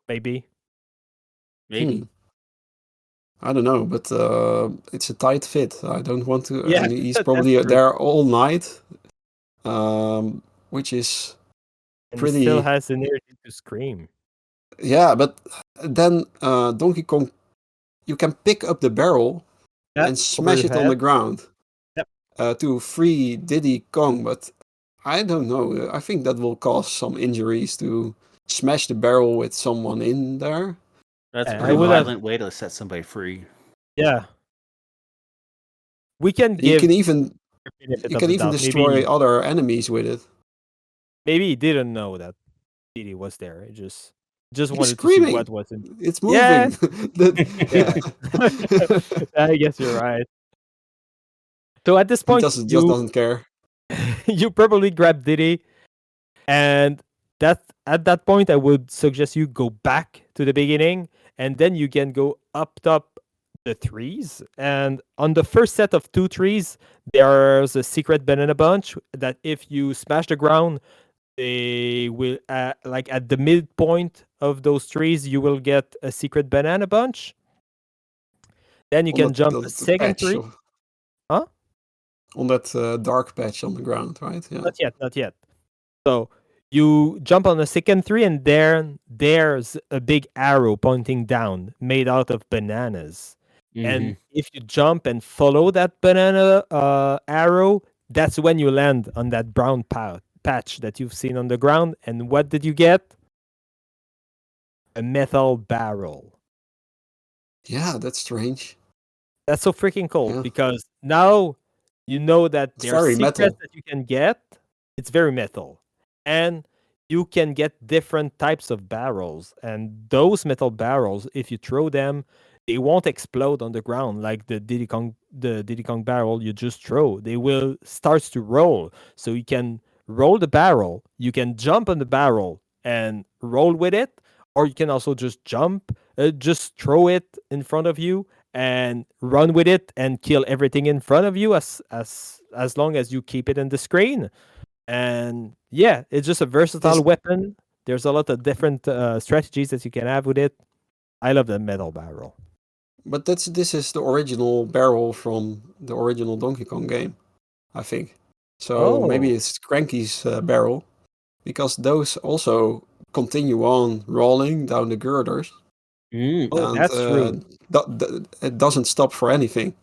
A: Maybe.
B: I don't know, but it's a tight fit. I don't want to.
A: Yeah,
B: and he's probably there all night, which is
A: and
B: pretty.
A: He still has energy to scream.
B: Yeah, but then Donkey Kong, you can pick up the barrel and smash it on the ground to free Diddy Kong. But I don't know. I think that will cause some injuries to smash the barrel with someone in there.
C: That's a pretty violent way to set somebody free.
A: Yeah. We can give.
B: You can even destroy other enemies with it.
A: Maybe he didn't know that Diddy was there. It just wanted
B: screaming.
A: To see what was in.
B: It's moving.
A: Yeah. I guess you're right. So at this
B: He
A: point,
B: just
A: you
B: doesn't care.
A: you probably grab Diddy, and that at that point, I would suggest you go back to the beginning, and then you can go up top the trees. And on the first set of 2 trees, there's a secret banana bunch that if you smash the ground, they will like at the midpoint of those trees, you will get a secret banana bunch. Then you
B: On
A: can
B: that
A: jump a
B: the
A: second
B: patch,
A: tree. Huh?
B: on that dark patch on the ground, right? Yeah.
A: Not yet, not yet. So you jump on the second tree, and there's a big arrow pointing down, made out of bananas. And if you jump and follow that banana arrow, that's when you land on that brown patch that you've seen on the ground. And what did you get? A metal barrel.
B: Yeah, that's strange.
A: That's so freaking cool
B: Yeah.
A: because now you know that
B: It's
A: there are
B: very
A: secrets
B: metal.
A: that you can get. It's very metal. And you can get different types of barrels. And those metal barrels, if you throw them, they won't explode on the ground like the Diddy Kong barrel you just throw. They will start to roll. So you can roll the barrel, you can jump on the barrel and roll with it, or you can also just jump, just throw it in front of you and run with it and kill everything in front of you as long as you keep it in the screen. And yeah, it's just a versatile
B: This,
A: weapon. There's a lot of different strategies that you can have with it. I love the metal barrel.
B: but this is the original barrel from the original Donkey Kong game, I think. So maybe
A: Oh,
B: it's Cranky's barrel, because those also continue on rolling down the girders,
A: oh,
B: and
A: that's true.
B: it doesn't stop for anything.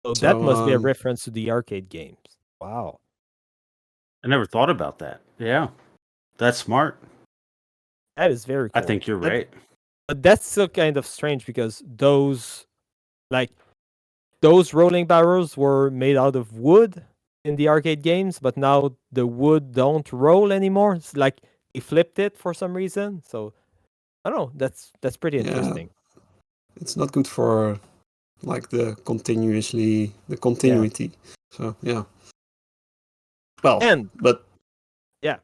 A: So that
B: So
A: must be a reference to the arcade games. Wow,
C: I never thought about that. Yeah, that's smart.
A: that is very
C: I
A: cool.
C: think you're right.
A: But that's still kind of strange because like those rolling barrels were made out of wood in the arcade games, but now the wood don't roll anymore. It's like he flipped it for some reason. So I don't know. That's pretty
B: yeah,
A: interesting.
B: it's not good for like the
A: Yeah.
B: continuity. So yeah. Well,
A: And
B: but
A: yeah,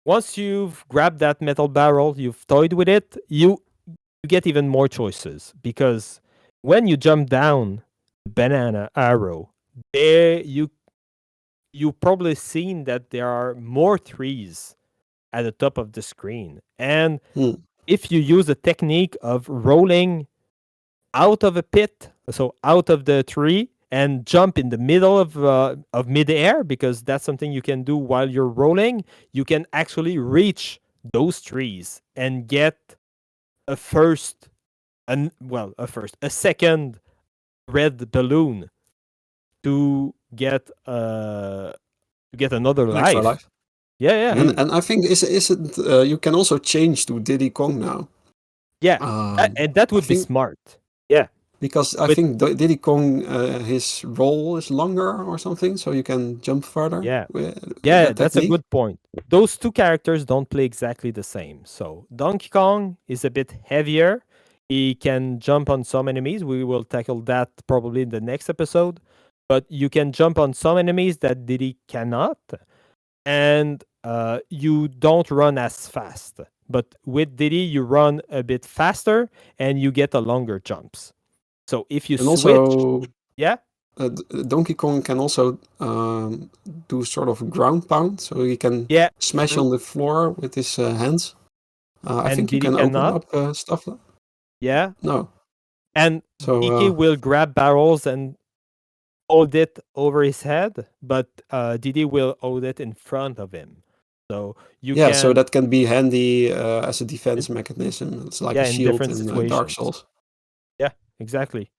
A: once you've grabbed that metal barrel, you've toyed with it, you get even more choices because when you jump down the banana arrow, there you probably seen that there are more trees at the top of the screen. And if you use the technique of rolling out of a pit, so out of the tree, and jump in the middle of midair, because that's something you can do while you're rolling, you can actually reach those trees and get a second red balloon to get another
B: an extra
A: life.
B: life.
A: Yeah, yeah.
B: And I think is it you can also change to Diddy Kong now.
A: Yeah, and that
B: I
A: would be
B: think
A: smart. Yeah,
B: because I
A: with
B: think Diddy Kong his roll is longer or something, so you can jump further
A: yeah,
B: with
A: yeah,
B: that
A: that's a
B: technique.
A: good point. Those two characters don't play exactly the same. So Donkey Kong is a bit heavier. He can jump on some enemies. We will tackle that probably in the next episode. But you can jump on some enemies that Diddy cannot, and you don't run as fast. But with Diddy, you run a bit faster and you get a longer jumps. So if you
B: And
A: switch,
B: also
A: yeah,
B: Donkey Kong can also do sort of ground pound, so he can
A: yeah,
B: smash
A: true.
B: on the floor with his hands. I
A: And
B: think you
A: Diddy
B: can open
A: cannot,
B: up stuff.
A: yeah.
B: No,
A: And
B: so
A: DK will grab barrels and hold it over his head, but Diddy will hold it in front of him. So you
B: yeah, so
A: can,
B: that can be handy as a defense mechanism. It's like
A: yeah,
B: a
A: in
B: shield
A: different
B: in Dark
A: situations.
B: Souls.
A: Yeah, exactly.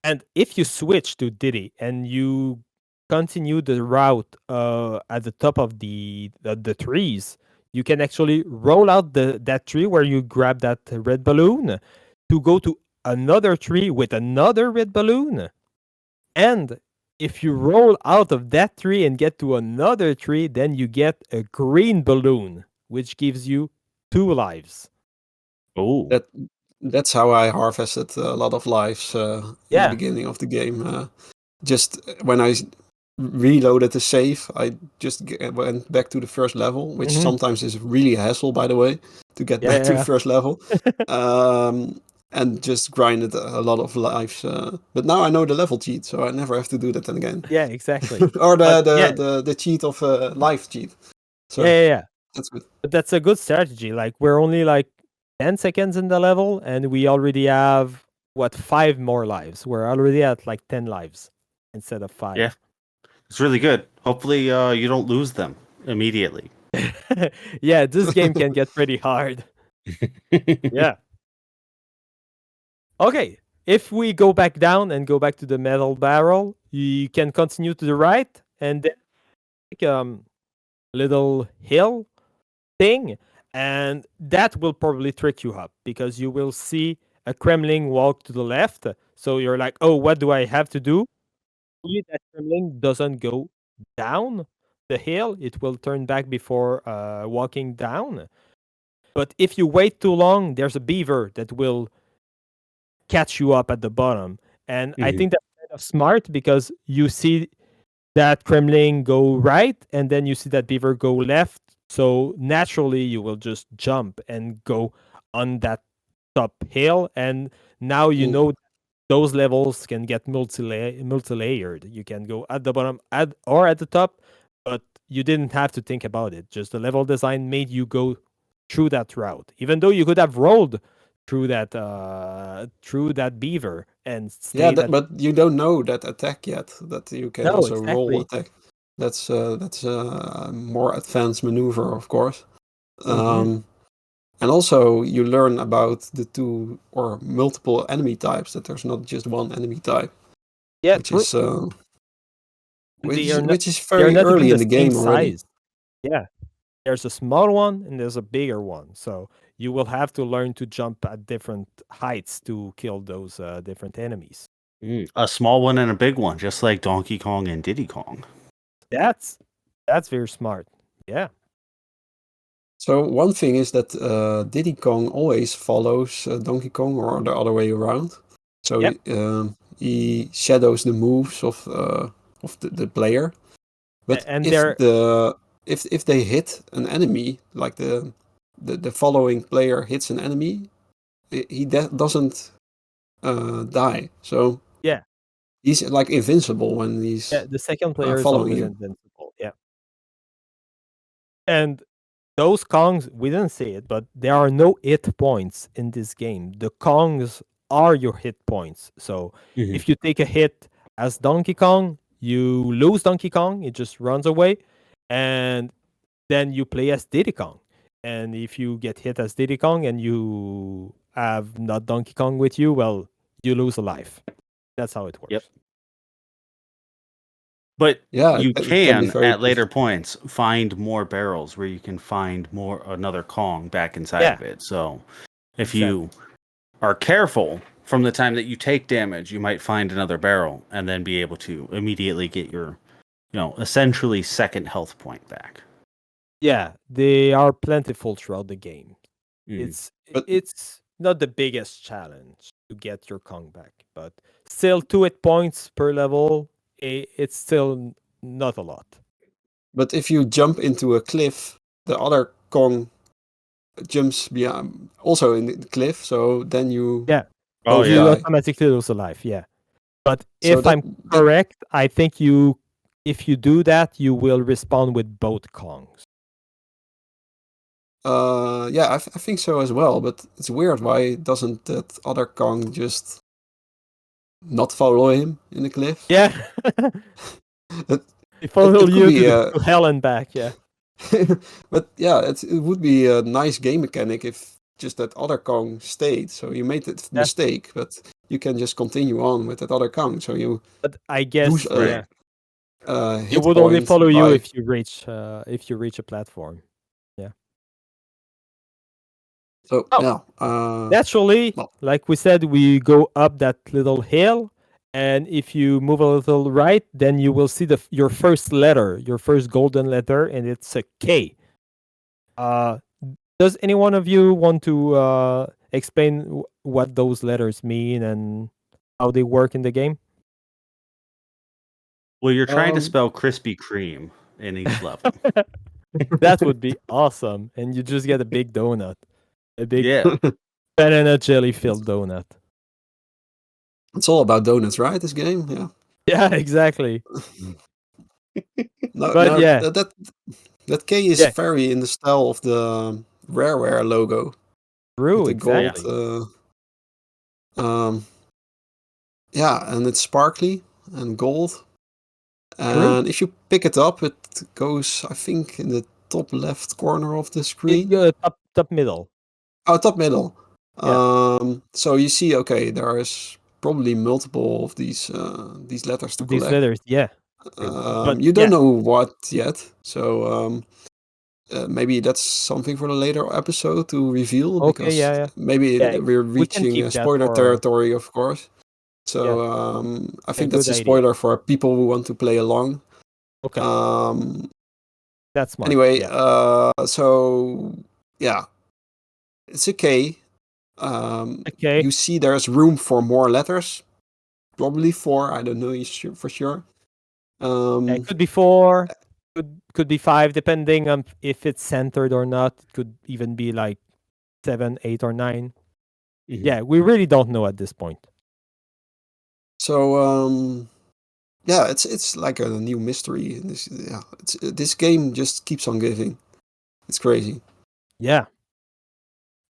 A: And if you switch to Diddy and you continue the route at the top of the trees, you can actually roll out that tree where you grab that red balloon to go to another tree with another red balloon. And if you roll out of that tree and get to another tree, then you get a green balloon, which gives you 2 lives.
C: Oh,
B: That That's how I harvested a lot of lives in
A: Yeah.
B: the beginning of the game. Just when I reloaded the save, I just went back to the first level, which
A: Mhm.
B: sometimes is really a hassle, by the way, to get
A: Yeah,
B: back to the
A: yeah.
B: first level. And just grinded a lot of lives. But now I know the level cheat, so I never have to do that then again.
A: Yeah, exactly.
B: Or
A: But yeah,
B: the cheat of life cheat. So
A: yeah.
B: that's good.
A: But that's a good strategy. Like we're only like 10 seconds in the level, and we already have what 5 more lives. We're already at like 10 lives instead of 5.
C: Yeah. It's really good. Hopefully, you don't lose them immediately.
A: Yeah, this game can get pretty hard. Yeah. Okay. If we go back down and go back to the metal barrel, you can continue to the right and then take little hill thing, and that will probably trick you up because you will see a Kremling walk to the left. So you're like, oh, what do I have to do? Only that Kremling doesn't go down the hill, it will turn back before walking down. But if you wait too long, there's a beaver that will catch you up at the bottom. And I
C: Mhm.
A: think that's kind of smart because you see that Kremling go right and then you see that beaver go left. So naturally, you will just jump and go on that top hill. And now you know those levels can get multi-layered. You can go at the bottom or at the top, but you didn't have to think about it. Just the level design made you go through that route, even though you could have rolled through that beaver and
B: Yeah,
A: stayed at.
B: but you don't know that attack yet. That you can
A: No,
B: also roll
A: exactly.
B: attack. That's a more advanced maneuver, of course.
A: Mhm.
B: And also you learn about the two or multiple enemy types. That there's not just one enemy type,
A: Yeah,
B: which
A: true.
B: is
A: They are not. They're
B: very
A: not even
B: early in
A: the
B: the
A: same
B: game already.
A: size. Yeah, there's a small one and there's a bigger one. So you will have to learn to jump at different heights to kill those different enemies.
C: A small one and a big one, just like Donkey Kong and Diddy Kong.
A: That's very smart. Yeah.
B: So one thing is that Diddy Kong always follows Donkey Kong or the other way around. So
A: Yep.
B: he shadows the moves of the player. But
A: And
B: if
A: they're
B: if they hit an enemy, like the following player hits an enemy, he doesn't die. So
A: yeah,
B: he's like invincible when he's
A: the second player is
B: following
A: always
B: you.
A: invincible. Yeah. And those Kongs, we didn't say it, but there are no hit points in this game. The Kongs are your hit points. So
C: Mhm.
A: if you take a hit as Donkey Kong, you lose Donkey Kong, it just runs away. And then you play as Diddy Kong. And if you get hit as Diddy Kong and you have not Donkey Kong with you, well, you lose a life. That's how it works.
C: Yep. But
B: Yeah,
C: you
B: it can be
C: can
B: very
C: at later points find more barrels where you can find another Kong back inside
A: Yeah.
C: of it. So if
A: Exactly.
C: you are careful from the time that you take damage, you might find another barrel and then be able to immediately get your, essentially second health point back.
A: Yeah, they are plentiful throughout the game.
C: Mm.
B: But
A: It's not the biggest challenge to get your Kong back, but still 2 hit points per level, it's still not a lot.
B: But if you jump into a cliff, the other Kong jumps beyond, also in the cliff, so then you
A: Yeah.
C: Oh,
B: both
A: You
C: yeah.
B: die.
A: automatically lose a life, yeah. But
B: So
A: if I'm correct, I think if you do that, you will respawn with both Kongs.
B: yeah, I think so as well. But it's weird. Why doesn't that other Kong just not follow him in the cliff?
A: Yeah.
B: It,
A: They follow
B: it could
A: you
B: be
A: to hell and back, yeah.
B: but yeah, it would be a nice game mechanic if just that other Kong stayed. So you made that
A: Yeah.
B: mistake, but you can just continue on with that other Kong. So you
A: But I guess
B: lose
C: Right.
A: it
B: hit
A: would only
B: point
A: follow you
B: by
A: if you reach a platform. Yeah.
B: so
A: Oh,
B: yeah.
A: naturally,
B: Well,
A: like we said, we go up that little hill, and if you move a little right, then you will see your first letter, your first golden letter, and it's a K. Does any one of you want to explain what those letters mean and how they work in the game?
C: Well, you're trying to
B: Um,
C: spell Krispy Kreme in each level.
A: That would be awesome. And you just get a big donut, a big
C: Yeah.
A: banana jelly filled donut.
B: it's all about donuts, right? This game, yeah.
A: Yeah, exactly.
B: No,
A: But
B: no,
A: yeah,
B: that K is
A: Yeah.
B: very in the style of the Rareware logo
A: true,
B: with the gold.
A: exactly.
B: Yeah, and it's sparkly and gold.
A: True.
B: And if you pick it up, it goes, I think, in the top left corner of the screen.
A: Top middle.
B: Oh, top middle.
A: Yeah.
B: So you see, okay, there is probably multiple of these letters to
A: These
B: collect.
A: letters, yeah. But
B: You don't
A: yeah.
B: know what yet, so maybe that's something for the later episode to reveal.
A: Okay,
B: Because
A: yeah.
B: maybe
A: Yeah,
B: we're
A: we can
B: reaching
A: keep that
B: spoiler
A: for
B: territory, of course. So I
A: a
B: think that's
A: good
B: a
A: idea.
B: spoiler for people who want to play along.
A: Okay, that's smart.
B: Anyway,
A: Yeah.
B: so yeah, it's okay.
A: Okay.
B: You see, there's room for more letters. Probably 4. I don't know for sure.
A: It could be 4, could be 5, depending on if it's centered or not. It could even be like 7, 8, or 9. Yeah, we really don't know at this point.
B: So yeah, it's like a new mystery. This game just keeps on giving. It's crazy.
A: Yeah.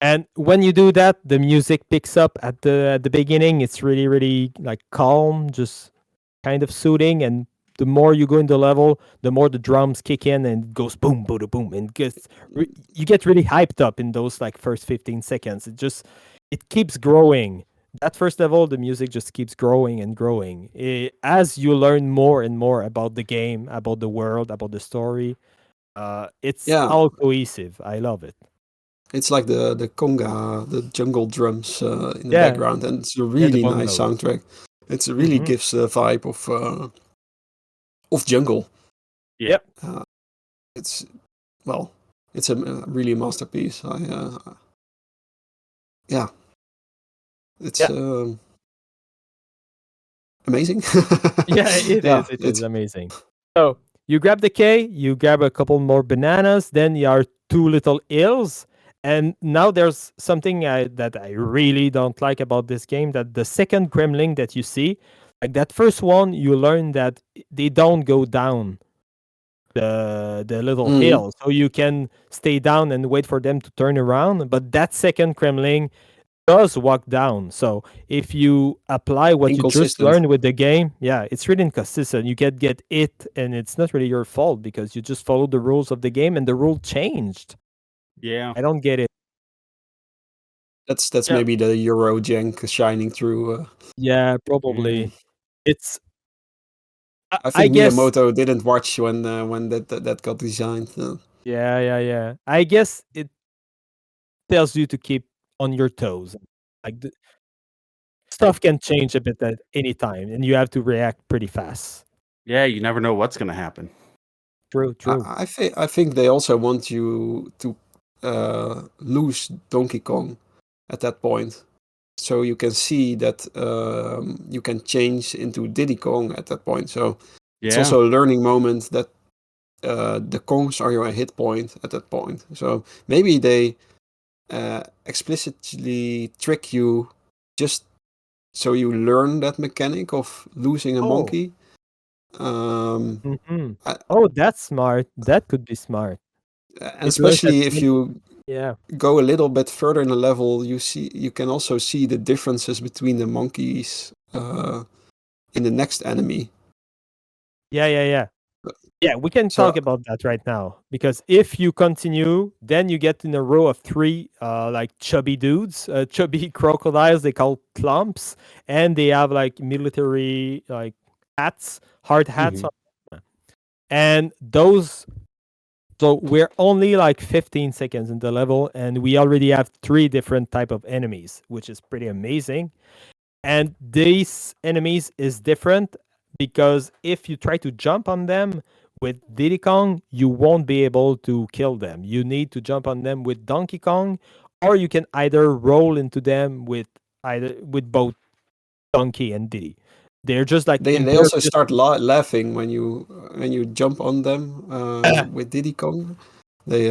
A: And when you do that, the music picks up at the beginning. It's really, really like calm, just kind of soothing. And the more you go in the level, the more the drums kick in and it goes boom, boom, boom, and you get really hyped up in those like first 15 seconds. It keeps growing. That first level, the music just keeps growing and growing. As you learn more and more about the game, about the world, about the story, it's all cohesive. I love it.
B: It's like the conga, the jungle drums in the
A: Yeah.
B: background, and it's a really nice
A: bongos.
B: soundtrack. It really gives the vibe of jungle.
A: Yep.
B: It's a really masterpiece. Yeah, it's amazing.
A: Yeah, it is amazing. So you grab the K, you grab a couple more bananas, then you are 2 little hills. And now there's something that I really don't like about this game, that the second gremlin that you see, like that first one, you learn that they don't go down the little hill. So you can stay down and wait for them to turn around. But that second gremlin does walk down. So if you apply what you just
B: Inconsistent.
A: learned with the game, yeah, it's really inconsistent. You get it, and it's not really your fault because you just followed the rules of the game, and the rule changed.
C: Yeah.
A: I don't get it.
B: That's
A: Yeah.
B: maybe the Euro jank shining through.
A: Yeah, probably. It's.
B: I
A: I
B: think
A: guess.
B: Miyamoto didn't watch when that got designed.
A: Yeah. I guess it tells you to keep on your toes. Like stuff can change a bit at any time, and you have to react pretty fast.
C: Yeah, you never know what's going to happen.
A: True.
B: I think they also want you to lose Donkey Kong at that point, so you can see that you can change into Diddy Kong at that point. So it's also a learning moment that the Kongs are your hit point at that point. So maybe they explicitly trick you just so you learn that mechanic of losing a monkey.
A: That's smart. That could be smart.
B: Especially if you
A: Yeah.
B: go a little bit further in the level, you can also see the differences between the monkeys in the next enemy.
A: Yeah. Yeah, we can talk about that right now, because if you continue, then you get in a row of 3 like chubby dudes, chubby crocodiles. They call clumps, and they have like military like hats, hard hats on. And those. So we're only like 15 seconds in the level, and we already have 3 different type of enemies, which is pretty amazing. And these enemies is different because if you try to jump on them with Diddy Kong, you won't be able to kill them. You need to jump on them with Donkey Kong, or you can either roll into them with both Donkey and Diddy. They're just like
B: They also start laughing when you jump on them with Diddy Kong. They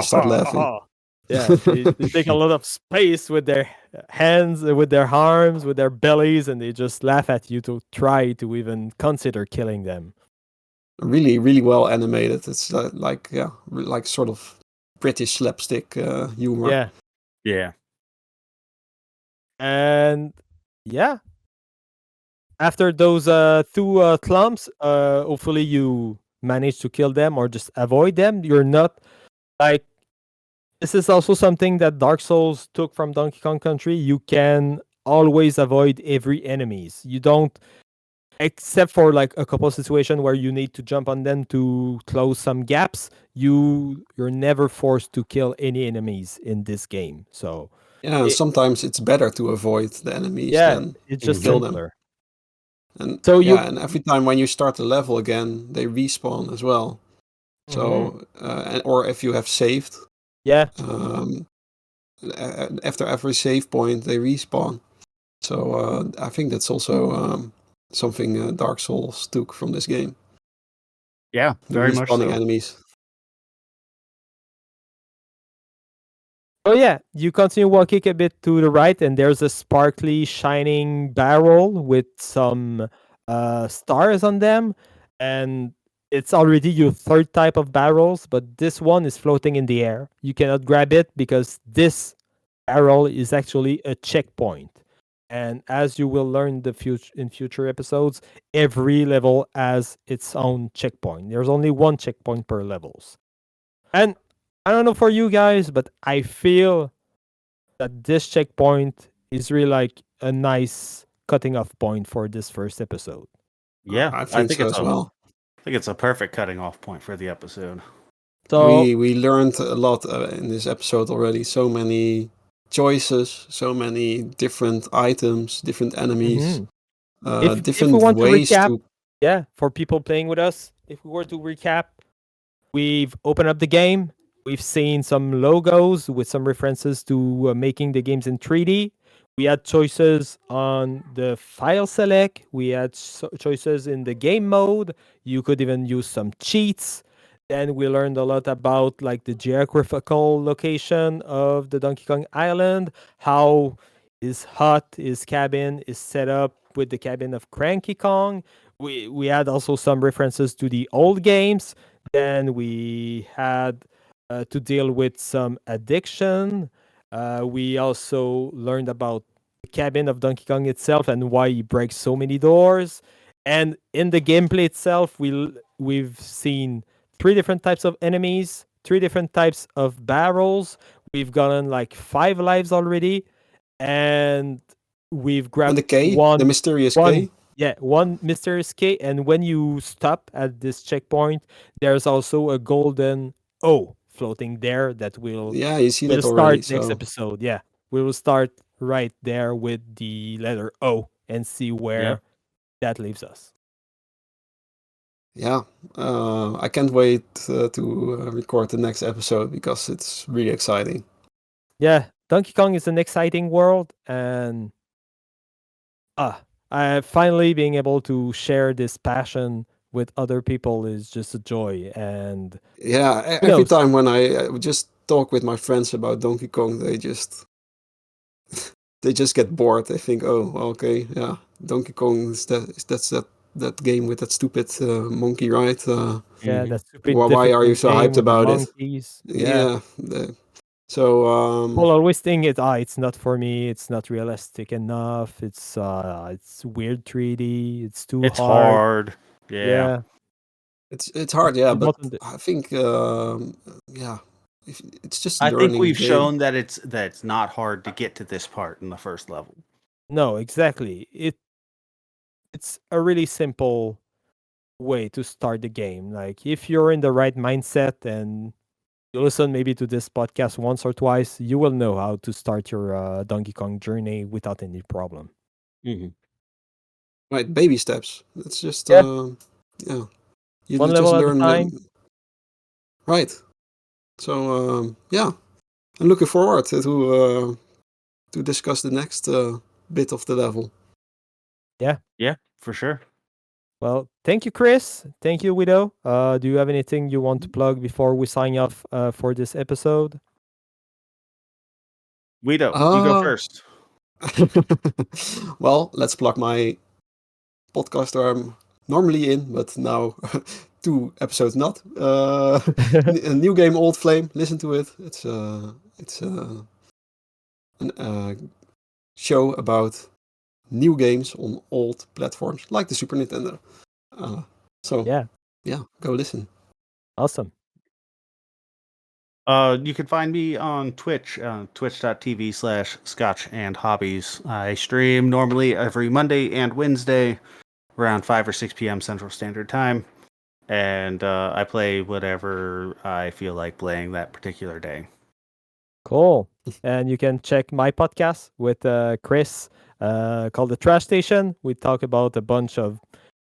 B: start laughing.
A: Yeah, they take a lot of space with their hands, with their arms, with their bellies, and they just laugh at you to try to even consider killing them.
B: Really, really well animated. It's like sort of British slapstick humor.
A: Yeah,
C: Yeah.
A: and yeah, after those two clumps, hopefully you manage to kill them or just avoid them. You're not like this is also something that Dark Souls took from Donkey Kong Country. You can always avoid every enemies. You don't, except for like a couple of situations where you need to jump on them to close some gaps. You're never forced to kill any enemies in this game. So
B: yeah, sometimes it's better to avoid the enemies than
A: it's just
B: kill
A: simpler.
B: them. And
A: so
B: and every time when you start the level again, they respawn as well. So or if you have saved, after every save point they respawn. So I think that's also something Dark Souls took from this game.
C: Yeah, very much so.
B: Enemies.
A: Oh yeah, you continue walking a bit to the right, and there's a sparkly, shining barrel with some stars on them, and it's already your third type of barrels, but this one is floating in the air. You cannot grab it because this barrel is actually a checkpoint. And as you will learn in future episodes, every level has its own checkpoint. There's only one checkpoint per levels. And I don't know for you guys, but I feel that this checkpoint is really like a nice cutting off point for this first episode.
C: Yeah,
B: I think so as well.
C: I think it's a perfect cutting off point for the episode.
A: So
B: we learned a lot in this episode already. So many choices, so many different items, different enemies, different
A: if we want
B: ways
A: to recap, yeah, for people playing with us, if we were to recap, we've opened up the game. We've seen some logos with some references to making the games in 3D. We had choices on the file select. We had choices in the game mode. You could even use some cheats. Then we learned a lot about like the geographical location of the Donkey Kong Island, how his cabin is set up with the cabin of Cranky Kong. We had also some references to the old games. Then we had to deal with some addiction. We also learned about the cabin of Donkey Kong itself and why he breaks so many doors. And in the gameplay itself, we've seen 3 different types of enemies, 3 different types of barrels. We've gotten like 5 lives already, and we've grabbed
B: the mysterious key.
A: Yeah, one mysterious key, and when you stop at this checkpoint, there's also a golden O floating there that will
B: you see that
A: start
B: already,
A: next episode. Yeah, we will start right there with the letter O and see where that leaves us.
B: Yeah, I can't wait to record the next episode because it's really exciting.
A: Yeah, Donkey Kong is an exciting world, and finally being able to share this passion with other people is just a joy. And
B: yeah, every time when I just talk with my friends about Donkey Kong, they just get bored. They think, oh, okay, yeah, Donkey Kong that's that game with that stupid monkey, right?
A: That's stupid.
B: Why are you so hyped about it?
A: Yeah.
B: So
A: people always think it's not for me. It's not realistic enough. It's weird 3D. It's too
C: hard. Yeah.
B: It's hard. Yeah, but I think it's just.
C: I think we've shown that it's not hard to get to this part in the first level.
A: No, exactly. It's a really simple way to start the game. Like if you're in the right mindset and you listen maybe to this podcast once or twice, you will know how to start your Donkey Kong journey without any problem.
B: Mm-hmm. Right, baby steps. It's just
A: You
B: one
A: level
B: just
A: at
B: learn
A: a time.
B: Right. So I'm looking forward to discuss the next bit of the level.
C: Yeah, for sure.
A: Well, thank you, Chris. Thank you, Widow. Do you have anything you want to plug before we sign off for this episode?
C: Guido, you go
B: Uh,
C: first.
B: Well, let's plug my podcast where I'm normally in, but now 2 episodes not. A new game, Old Flame. Listen to it. It's a show about new games on old platforms like the Super Nintendo. So yeah, go listen.
A: Awesome.
C: You can find me on Twitch, twitch.tv/Scotch and Hobbies. I stream normally every Monday and Wednesday around 5 or 6 p.m. Central Standard Time. And I play whatever I feel like playing that particular day.
A: Cool. And you can check my podcast with Chris called The Trash Station. We talk about a bunch of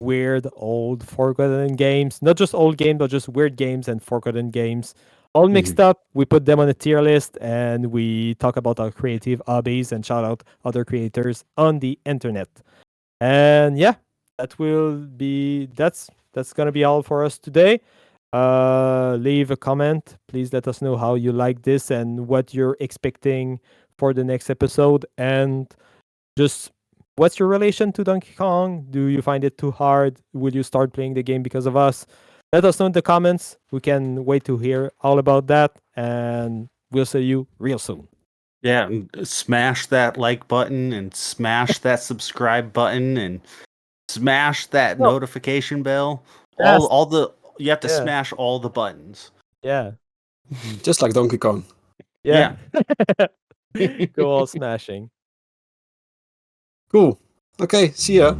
A: weird, old, forgotten games. Not just old games, but just weird games and forgotten games. All mixed up. We put them on a tier list and we talk about our creative hobbies and shout out other creators on the internet. And yeah, that's gonna be all for us today. Leave a comment. Please let us know how you like this and what you're expecting for the next episode. And just what's your relation to Donkey Kong? Do you find it too hard? Will you start playing the game because of us? Let us know in the comments. We can wait to hear all about that. And we'll see you real soon.
C: Yeah, and smash that like button and smash that subscribe button and smash that notification bell.
A: Yes.
C: You have to smash all the buttons.
A: Yeah.
B: Just like Donkey Kong.
A: Yeah. Go all smashing.
B: Cool. Okay, see ya.